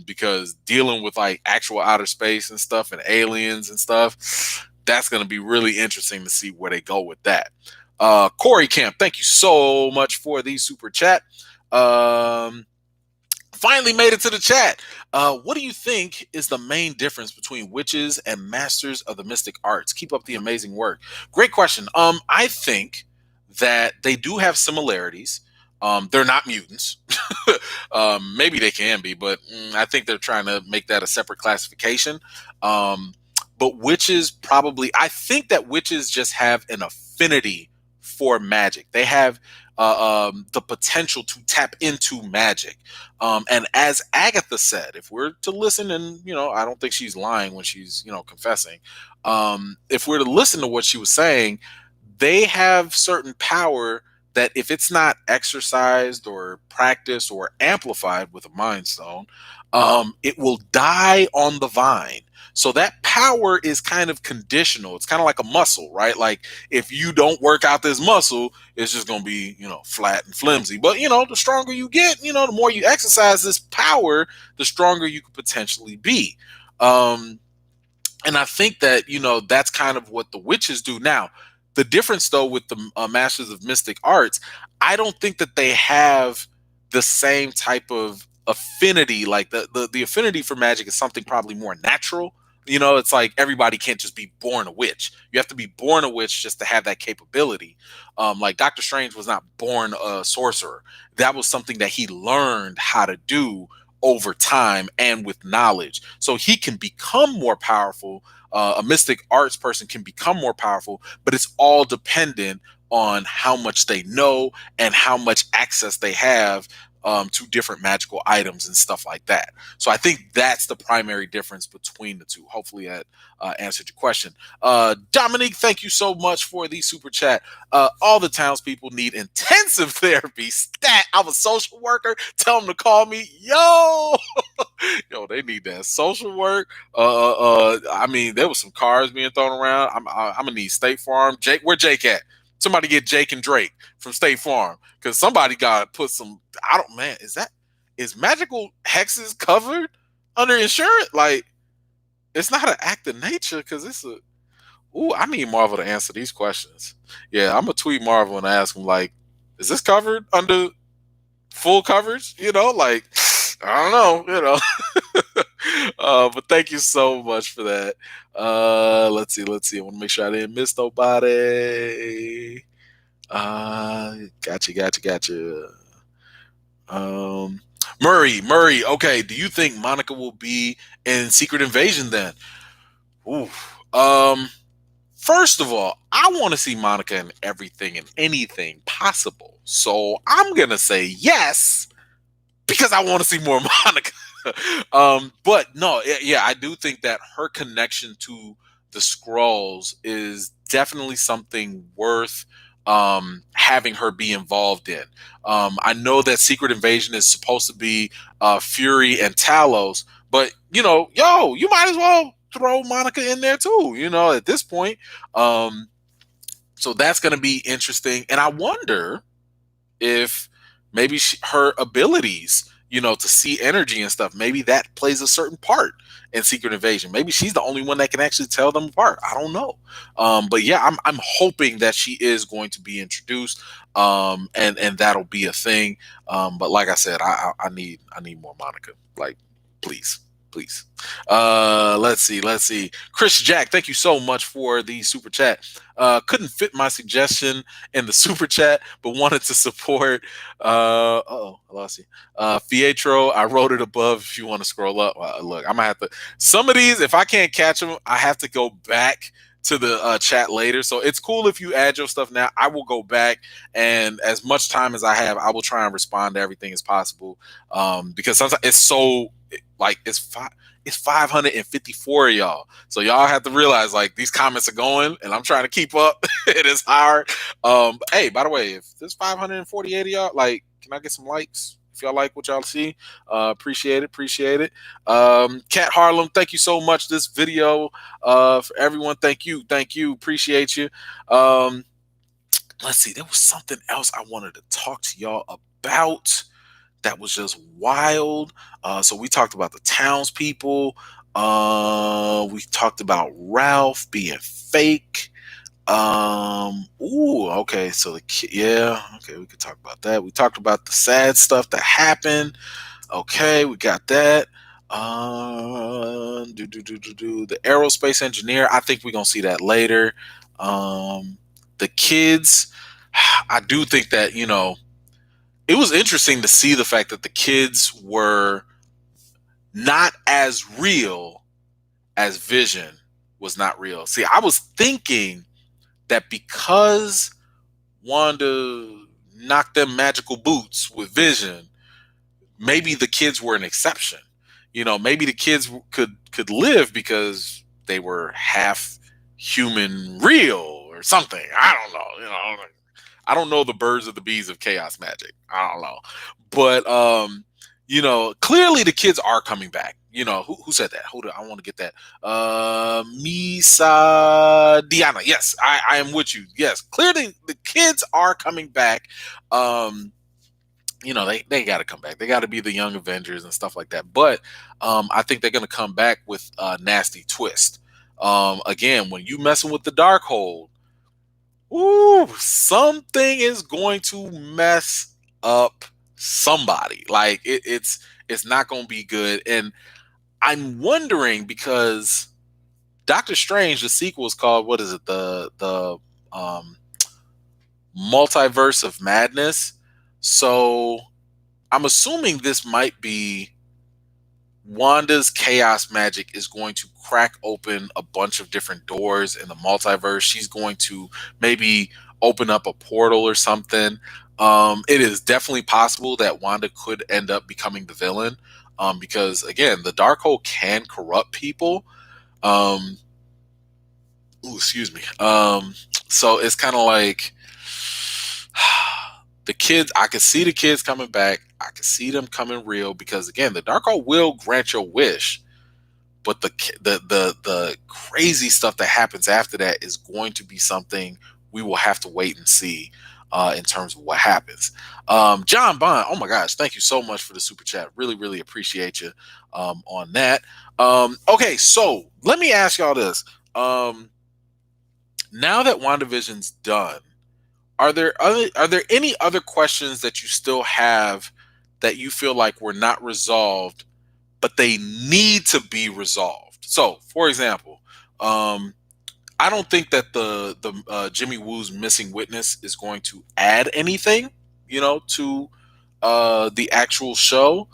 because dealing with like actual outer space and stuff and aliens and stuff, that's going to be really interesting to see where they go with that. Corey Camp, thank you so much for the super chat. Finally made it to the chat. What do you think is the main difference between witches and masters of the mystic arts? Keep up the amazing work. Great question. I think that they do have similarities. They're not mutants. Maybe they can be, but I think they're trying to make that a separate classification. But witches probably, I think that witches just have an affinity for magic. They have the potential to tap into magic. And as Agatha said, if we're to listen, and I don't think she's lying when she's confessing. If we're to listen to what she was saying, they have certain power that if it's not exercised or practiced or amplified with a mind stone, it will die on the vine. So that power is kind of conditional. It's kind of like a muscle, right? Like if you don't work out this muscle, it's just going to be, flat and flimsy. But, the stronger you get, the more you exercise this power, the stronger you could potentially be. And I think that, that's kind of what the witches do. Now, the difference, though, with the Masters of Mystic Arts, I don't think that they have the same type of affinity. Like the affinity for magic is something probably more natural. It's like everybody can't just be born a witch. You have to be born a witch just to have that capability. Like Doctor Strange was not born a sorcerer. That was something that he learned how to do over time and with knowledge. So he can become more powerful. A mystic arts person can become more powerful, but it's all dependent on how much they know and how much access they have to different magical items and stuff like that. So I think that's the primary difference between the two. Hopefully that answered your question. Dominique, thank you so much for the super chat. All the townspeople need intensive therapy. Stat, I'm a social worker. Tell them to call me. Yo, they need that social work. I mean, there was some cars being thrown around. I'm gonna need State Farm. Jake, where Jake at? Somebody get Jake and Drake from State Farm, because somebody got to put some. I don't, man. Is magical hexes covered under insurance? Like, it's not an act of nature, because it's a. Ooh, I need Marvel to answer these questions. Yeah, I'm gonna tweet Marvel and ask him, like, is this covered under full coverage? Like, I don't know. But thank you so much for that. Let's see. I want to make sure I didn't miss nobody. Gotcha. Murray. Okay, do you think Monica will be in Secret Invasion then? Ooh. First of all, I want to see Monica in everything and anything possible. So I'm gonna say yes, because I want to see more Monica. But no, yeah, I do think that her connection to the Skrulls is definitely something worth having her be involved in. I know that Secret Invasion is supposed to be Fury and Talos, but you might as well throw Monica in there too. At this point, so that's going to be interesting, and I wonder if maybe her abilities, to see energy and stuff, maybe that plays a certain part in Secret Invasion. Maybe she's the only one that can actually tell them apart. I don't know. But yeah, I'm hoping that she is going to be introduced, and that'll be a thing. But like I said, I need more Monica. Like, please. Let's see. Chris Jack, thank you so much for the super chat. Couldn't fit my suggestion in the super chat, but wanted to support. I lost you. Fietro, I wrote it above if you want to scroll up. Look, I'm gonna have to. Some of these, if I can't catch them, I have to go back to the chat later. So it's cool if you add your stuff now. I will go back, and as much time as I have, I will try and respond to everything as possible. Because sometimes it's so. Like it's 554 of y'all, so y'all have to realize, like, these comments are going and I'm trying to keep up. It is hard. Hey, by the way, if there's 548 of y'all, like, can I get some likes if y'all like what y'all see? Appreciate it. Cat Harlem, thank you so much. This video, for everyone, thank you, appreciate you. Let's see, there was something else I wanted to talk to y'all about that was just wild. So we talked about the townspeople. We talked about Ralph being fake. Okay. So okay, we could talk about that. We talked about the sad stuff that happened. Okay, we got that. The aerospace engineer, I think we're gonna see that later. The kids, I do think that, it was interesting to see the fact that the kids were not as real as Vision was not real. See, I was thinking that because Wanda knocked them magical boots with Vision, maybe the kids were an exception. Maybe the kids could live because they were half human real or something. I don't know. I don't know the birds or the bees of chaos magic. I don't know. But clearly the kids are coming back. Who said that? Hold on, I want to get that. Misa Diana. Yes, I am with you. Yes, clearly the kids are coming back. They got to come back. They got to be the young Avengers and stuff like that. But I think they're going to come back with a nasty twist. Again, when you messing with the Darkhold, ooh, something is going to mess up somebody. Like it's not going to be good. And I'm wondering because Doctor Strange, the sequel is called, what is it? The Multiverse of Madness. So I'm assuming this might be Wanda's chaos magic is going to crack open a bunch of different doors in the multiverse. She's going to maybe open up a portal or something. It is definitely possible that Wanda could end up becoming the villain, because again, the Darkhold can corrupt people. Excuse me. So it's kind of like the kids. I could see the kids coming back. I could see them coming real because again, the Darkhold will grant your wish, but the crazy stuff that happens after that is going to be something we will have to wait and see in terms of what happens. John Bond, oh my gosh, thank you so much for the super chat. Really, really appreciate you on that. Okay, so let me ask y'all this. Now that WandaVision's done, are there any other questions that you still have that you feel like were not resolved, but they need to be resolved? So, for example, I don't think that the Jimmy Woo's missing witness is going to add anything, to the actual show.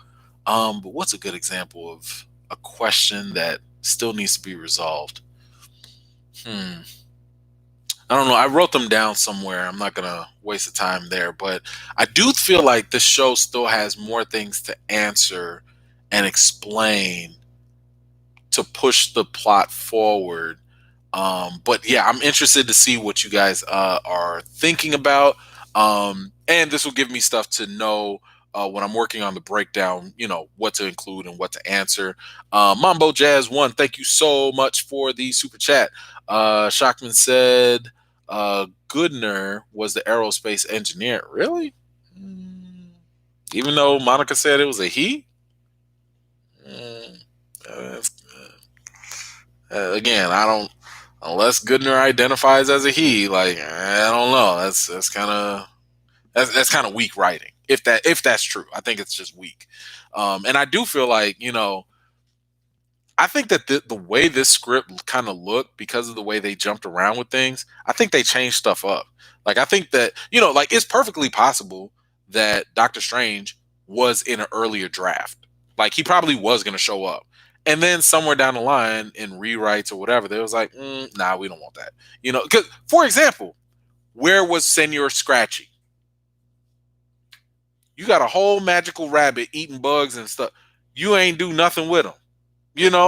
But what's a good example of a question that still needs to be resolved? I don't know. I wrote them down somewhere. I'm not going to waste the time there, but I do feel like the show still has more things to answer and explain to push the plot forward. But yeah, I'm interested to see what you guys are thinking about. And this will give me stuff to know when I'm working on the breakdown, what to include and what to answer. Mambo Jazz 1, thank you so much for the super chat. Shockman said Goodner was the aerospace engineer. Really? Even though Monica said it was a he? Again, I don't, unless Goodner identifies as a he, like, I don't know. That's kind of weak writing. If that's true, I think it's just weak. And I do feel like, I think that the way this script kind of looked, because of the way they jumped around with things, I think they changed stuff up. Like, I think that, like, it's perfectly possible that Doctor Strange was in an earlier draft. Like, he probably was going to show up. And then somewhere down the line in rewrites or whatever, they was like, nah, we don't want that. Because, for example, where was Senor Scratchy? You got a whole magical rabbit eating bugs and stuff. You ain't do nothing with him.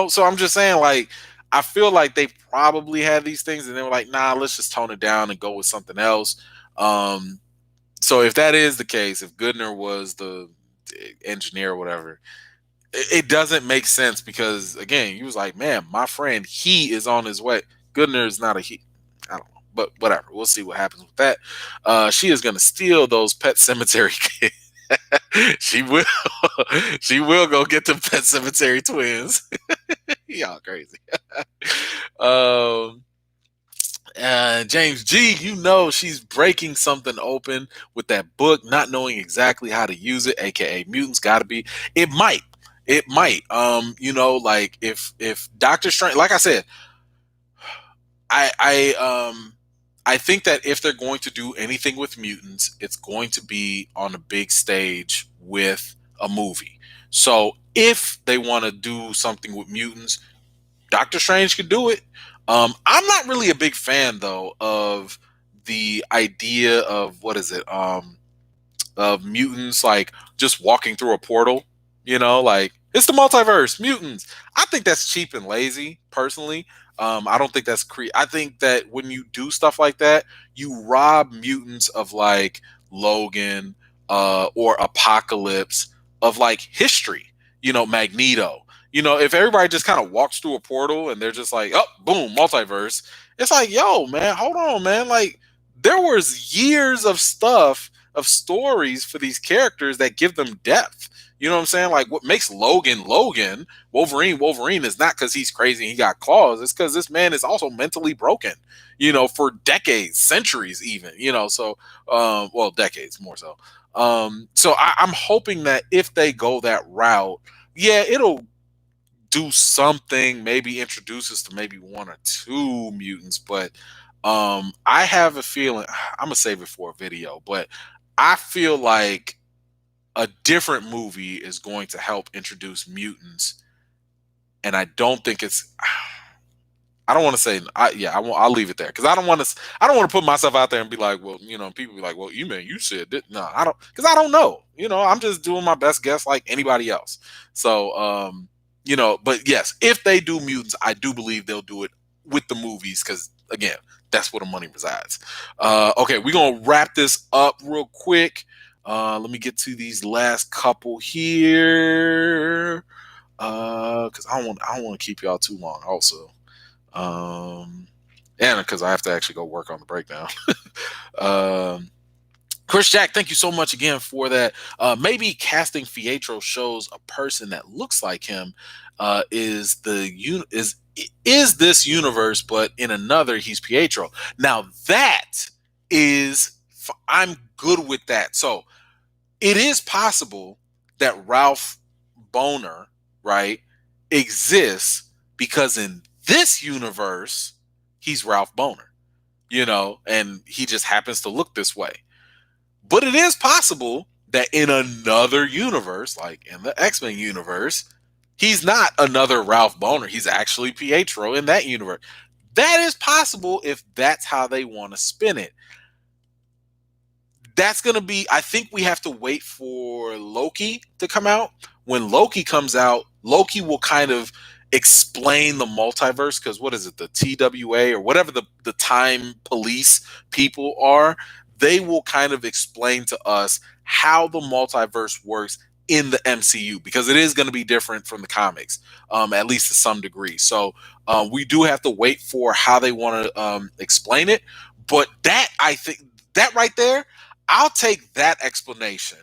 So I'm just saying, like, I feel like they probably had these things and they were like, nah, let's just tone it down and go with something else. So if that is the case, if Goodner was the engineer or whatever, it doesn't make sense because, again, he was like, man, my friend, he is on his way. Goodner is not a he. I don't know, but whatever. We'll see what happens with that. She is going to steal those Pet Cemetery kids. She will. She will go get the Pet Cemetery twins. Y'all crazy. James G, she's breaking something open with that book, not knowing exactly how to use it, aka mutants. Gotta be. It might. Like if Doctor Strange, like I said, I think that if they're going to do anything with mutants, it's going to be on a big stage with a movie. So if they want to do something with mutants, Doctor Strange could do it. I'm not really a big fan though of the idea of of mutants like just walking through a portal. Like it's the multiverse, mutants. I think that's cheap and lazy, personally. I don't think that's I think that when you do stuff like that, you rob mutants of like Logan or Apocalypse of like history. Magneto. If everybody just kind of walks through a portal and they're just like, oh, boom, multiverse, it's like, yo, man, hold on, man. Like, there was years of stuff, of stories for these characters that give them depth. You know what I'm saying? Like, what makes Logan Logan, Wolverine is not because he's crazy and he got claws. It's because this man is also mentally broken, for decades, centuries even, so, well, decades more so. So I'm hoping that if they go that route, yeah, it'll do something, maybe introduce us to maybe one or two mutants, but I have a feeling I'm gonna save it for a video, but I feel like a different movie is going to help introduce mutants, and I don't think it's. I don't want to say. Yeah, I'll leave it there because I don't want to. I don't want to put myself out there and be like, well, people be like, well, you said that. No, I don't, because I don't know. I'm just doing my best guess like anybody else. So, but yes, if they do mutants, I do believe they'll do it with the movies because again, that's where the money resides. Okay, we're gonna wrap this up real quick. Let me get to these last couple here, because I don't want to keep y'all too long. Also, and because I have to actually go work on the breakdown. um, Chris Jack, thank you so much again for that. Maybe casting Pietro shows a person that looks like him is this universe, but in another he's Pietro. Now that I'm good with that. So it is possible that Ralph Boner, right, exists because in this universe he's Ralph Boner, and he just happens to look this way. But it is possible that in another universe, like in the X-Men universe, he's not another Ralph Boner. He's actually Pietro in that universe. That is possible if that's how they want to spin it. That's going to be, I think we have to wait for Loki to come out. When Loki comes out, Loki will kind of explain the multiverse, because what is it, the TWA or whatever the time police people are, they will kind of explain to us how the multiverse works in the MCU, because it is going to be different from the comics, at least to some degree. So we do have to wait for how they want to explain it. But that, I think, that right there, I'll take that explanation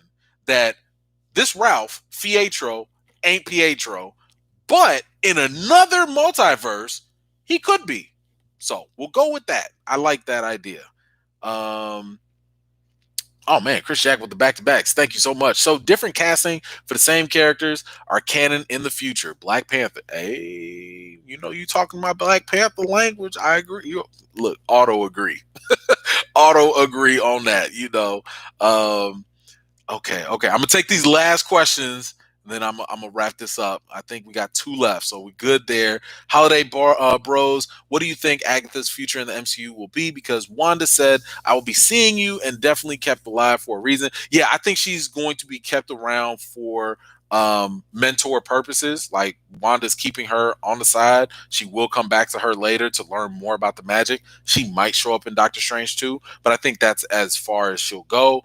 that this Ralph Pietro ain't Pietro, but in another multiverse, he could be. So we'll go with that. I like that idea. Oh man, Chris Jack with the back-to-backs. Thank you so much. So different casting for the same characters are canon in the future. Black Panther. Hey, you talking about Black Panther language. I agree. Look, auto agree. Auto agree on that, Okay. I'm gonna take these last questions, and then I'm gonna wrap this up. I think we got two left, so we're good there. Holiday Bros, what do you think Agatha's future in the MCU will be? Because Wanda said, "I will be seeing you," and definitely kept alive for a reason. Yeah, I think she's going to be kept around for mentor purposes. Like, Wanda's keeping her on the side. She will come back to her later to learn more about the magic. She might show up in Doctor Strange too, but I think that's as far as she'll go.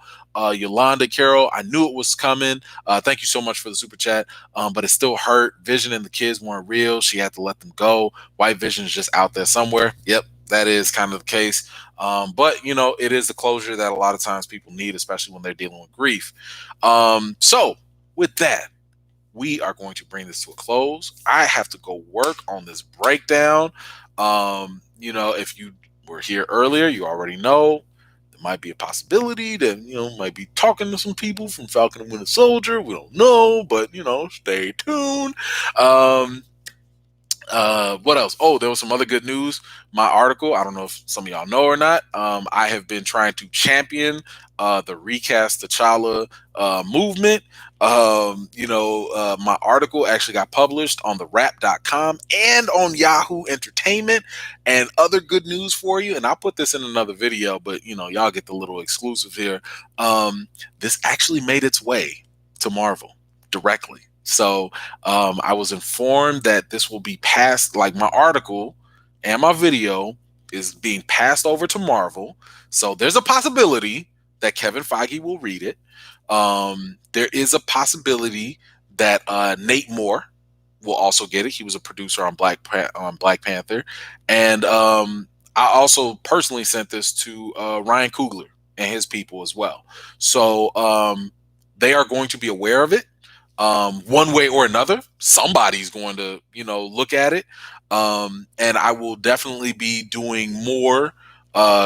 Yolanda Carroll, I knew it was coming. Thank you so much for the super chat. But it still hurt. Vision and the kids weren't real. She had to let them go. White Vision is just out there somewhere. Yep, that is kind of the case. But it is the closure that a lot of times people need, especially when they're dealing with grief. So with that, we are going to bring this to a close. I have to go work on this breakdown. If you were here earlier, you already know there might be a possibility that, might be talking to some people from Falcon and Winter Soldier. We don't know, but, stay tuned. What else? Oh, there was some other good news. My article, I don't know if some of y'all know or not. I have been trying to champion the recast T'Challa movement. My article actually got published on therap.com and on Yahoo Entertainment, and other good news for you. And I'll put this in another video, but y'all get the little exclusive here. This actually made its way to Marvel directly. So I was informed that this will be passed, like my article and my video is being passed over to Marvel. So there's a possibility that Kevin Feige will read it. There is a possibility that Nate Moore will also get it. He was a producer on Black Panther, and I also personally sent this to Ryan Coogler and his people as well. So they are going to be aware of it one way or another. Somebody's going to, look at it. And I will definitely be doing more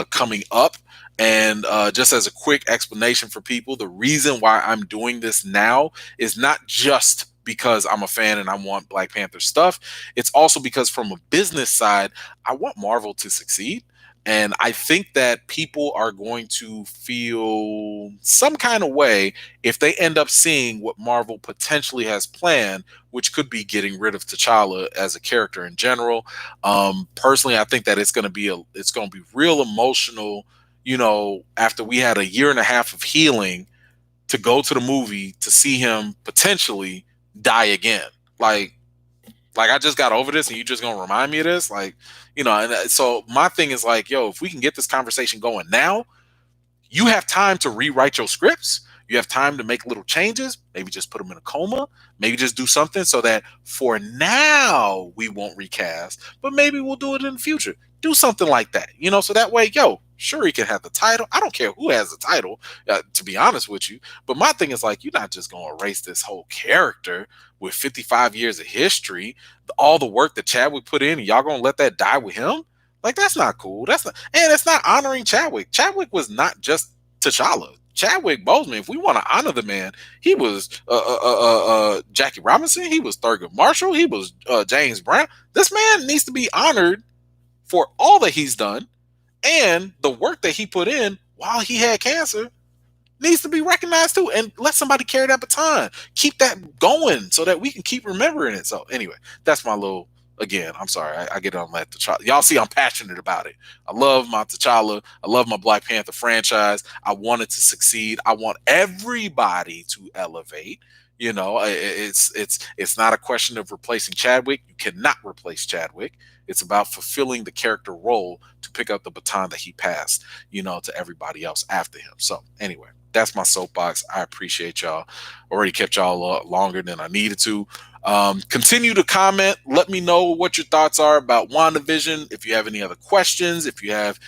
coming up. And just as a quick explanation for people, the reason why I'm doing this now is not just because I'm a fan and I want Black Panther stuff. It's also because from a business side, I want Marvel to succeed. And I think that people are going to feel some kind of way if they end up seeing what Marvel potentially has planned, which could be getting rid of T'Challa as a character in general. Personally, I think that it's going to be real emotional. After we had a year and a half of healing, to go to the movie to see him potentially die again. Like I just got over this and you just gonna remind me of this, and so my thing is like, yo, if we can get this conversation going now, you have time to rewrite your scripts. You have time to make little changes, maybe just put them in a coma, maybe just do something so that for now we won't recast, but maybe we'll do it in the future. Do something like that, so that way, sure, he can have the title. I don't care who has the title, to be honest with you. But my thing is like, you're not just going to erase this whole character with 55 years of history, all the work that Chadwick put in, and y'all going to let that die with him? Like, that's not cool. And it's not honoring Chadwick. Chadwick was not just T'Challa. Chadwick Boseman, if we want to honor the man, he was Jackie Robinson. He was Thurgood Marshall. He was James Brown. This man needs to be honored for all that he's done, and the work that he put in while he had cancer needs to be recognized too. And let somebody carry that baton. Keep that going so that we can keep remembering it. So anyway, that's my little, again, I'm sorry. I get on that T'Challa. Y'all see I'm passionate about it. I love my T'Challa. I love my Black Panther franchise. I want it to succeed. I want everybody to elevate. It's not a question of replacing Chadwick. You cannot replace Chadwick. It's about fulfilling the character role to pick up the baton that he passed, to everybody else after him. So anyway, that's my soapbox. I appreciate y'all. Already kept y'all longer than I needed to. Continue to comment. Let me know what your thoughts are about WandaVision. If you have any other questions, if you have,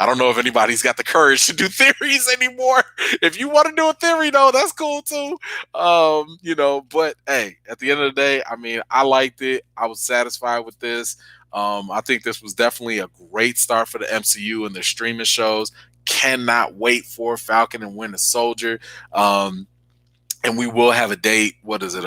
I don't know if anybody's got the courage to do theories anymore. If you want to do a theory, though, that's cool too. But hey, at the end of the day, I mean, I liked it. I was satisfied with this. I think this was definitely a great start for the MCU and their streaming shows. Cannot wait for Falcon and Winter Soldier. And we will have a date. What is it?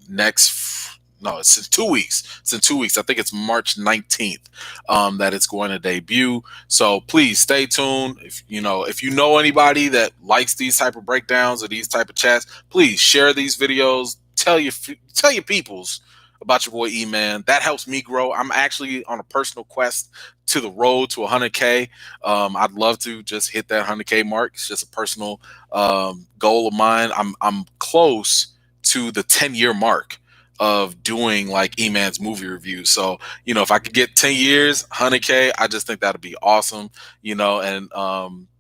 It's in 2 weeks. It's in 2 weeks. I think it's March 19th that it's going to debut. So please stay tuned. If you know anybody that likes these type of breakdowns or these type of chats, please share these videos. Tell your peoples about your boy E-Man. That helps me grow. I'm actually on a personal quest to the road to 100K. I'd love to just hit that 100K mark. It's just a personal goal of mine. I'm close to the 10-year mark of doing like E-Man's movie reviews. So, if I could get 10 years, 100K, I just think that'd be awesome, and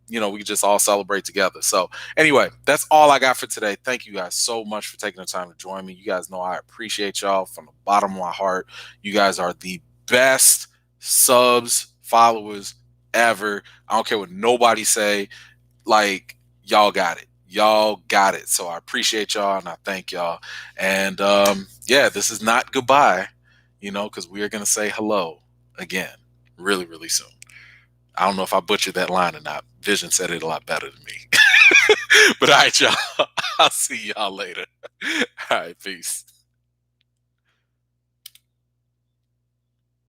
we could just all celebrate together. So anyway, that's all I got for today. Thank you guys so much for taking the time to join me. You guys know I appreciate y'all from the bottom of my heart. You guys are the best subs, followers ever. I don't care what nobody say. Like, y'all got it. Y'all got it. So I appreciate y'all and I thank y'all. And this is not goodbye, because we are going to say hello again really, really soon. I don't know if I butchered that line or not. Vision said it a lot better than me. But all right, y'all. I'll see y'all later. All right, peace.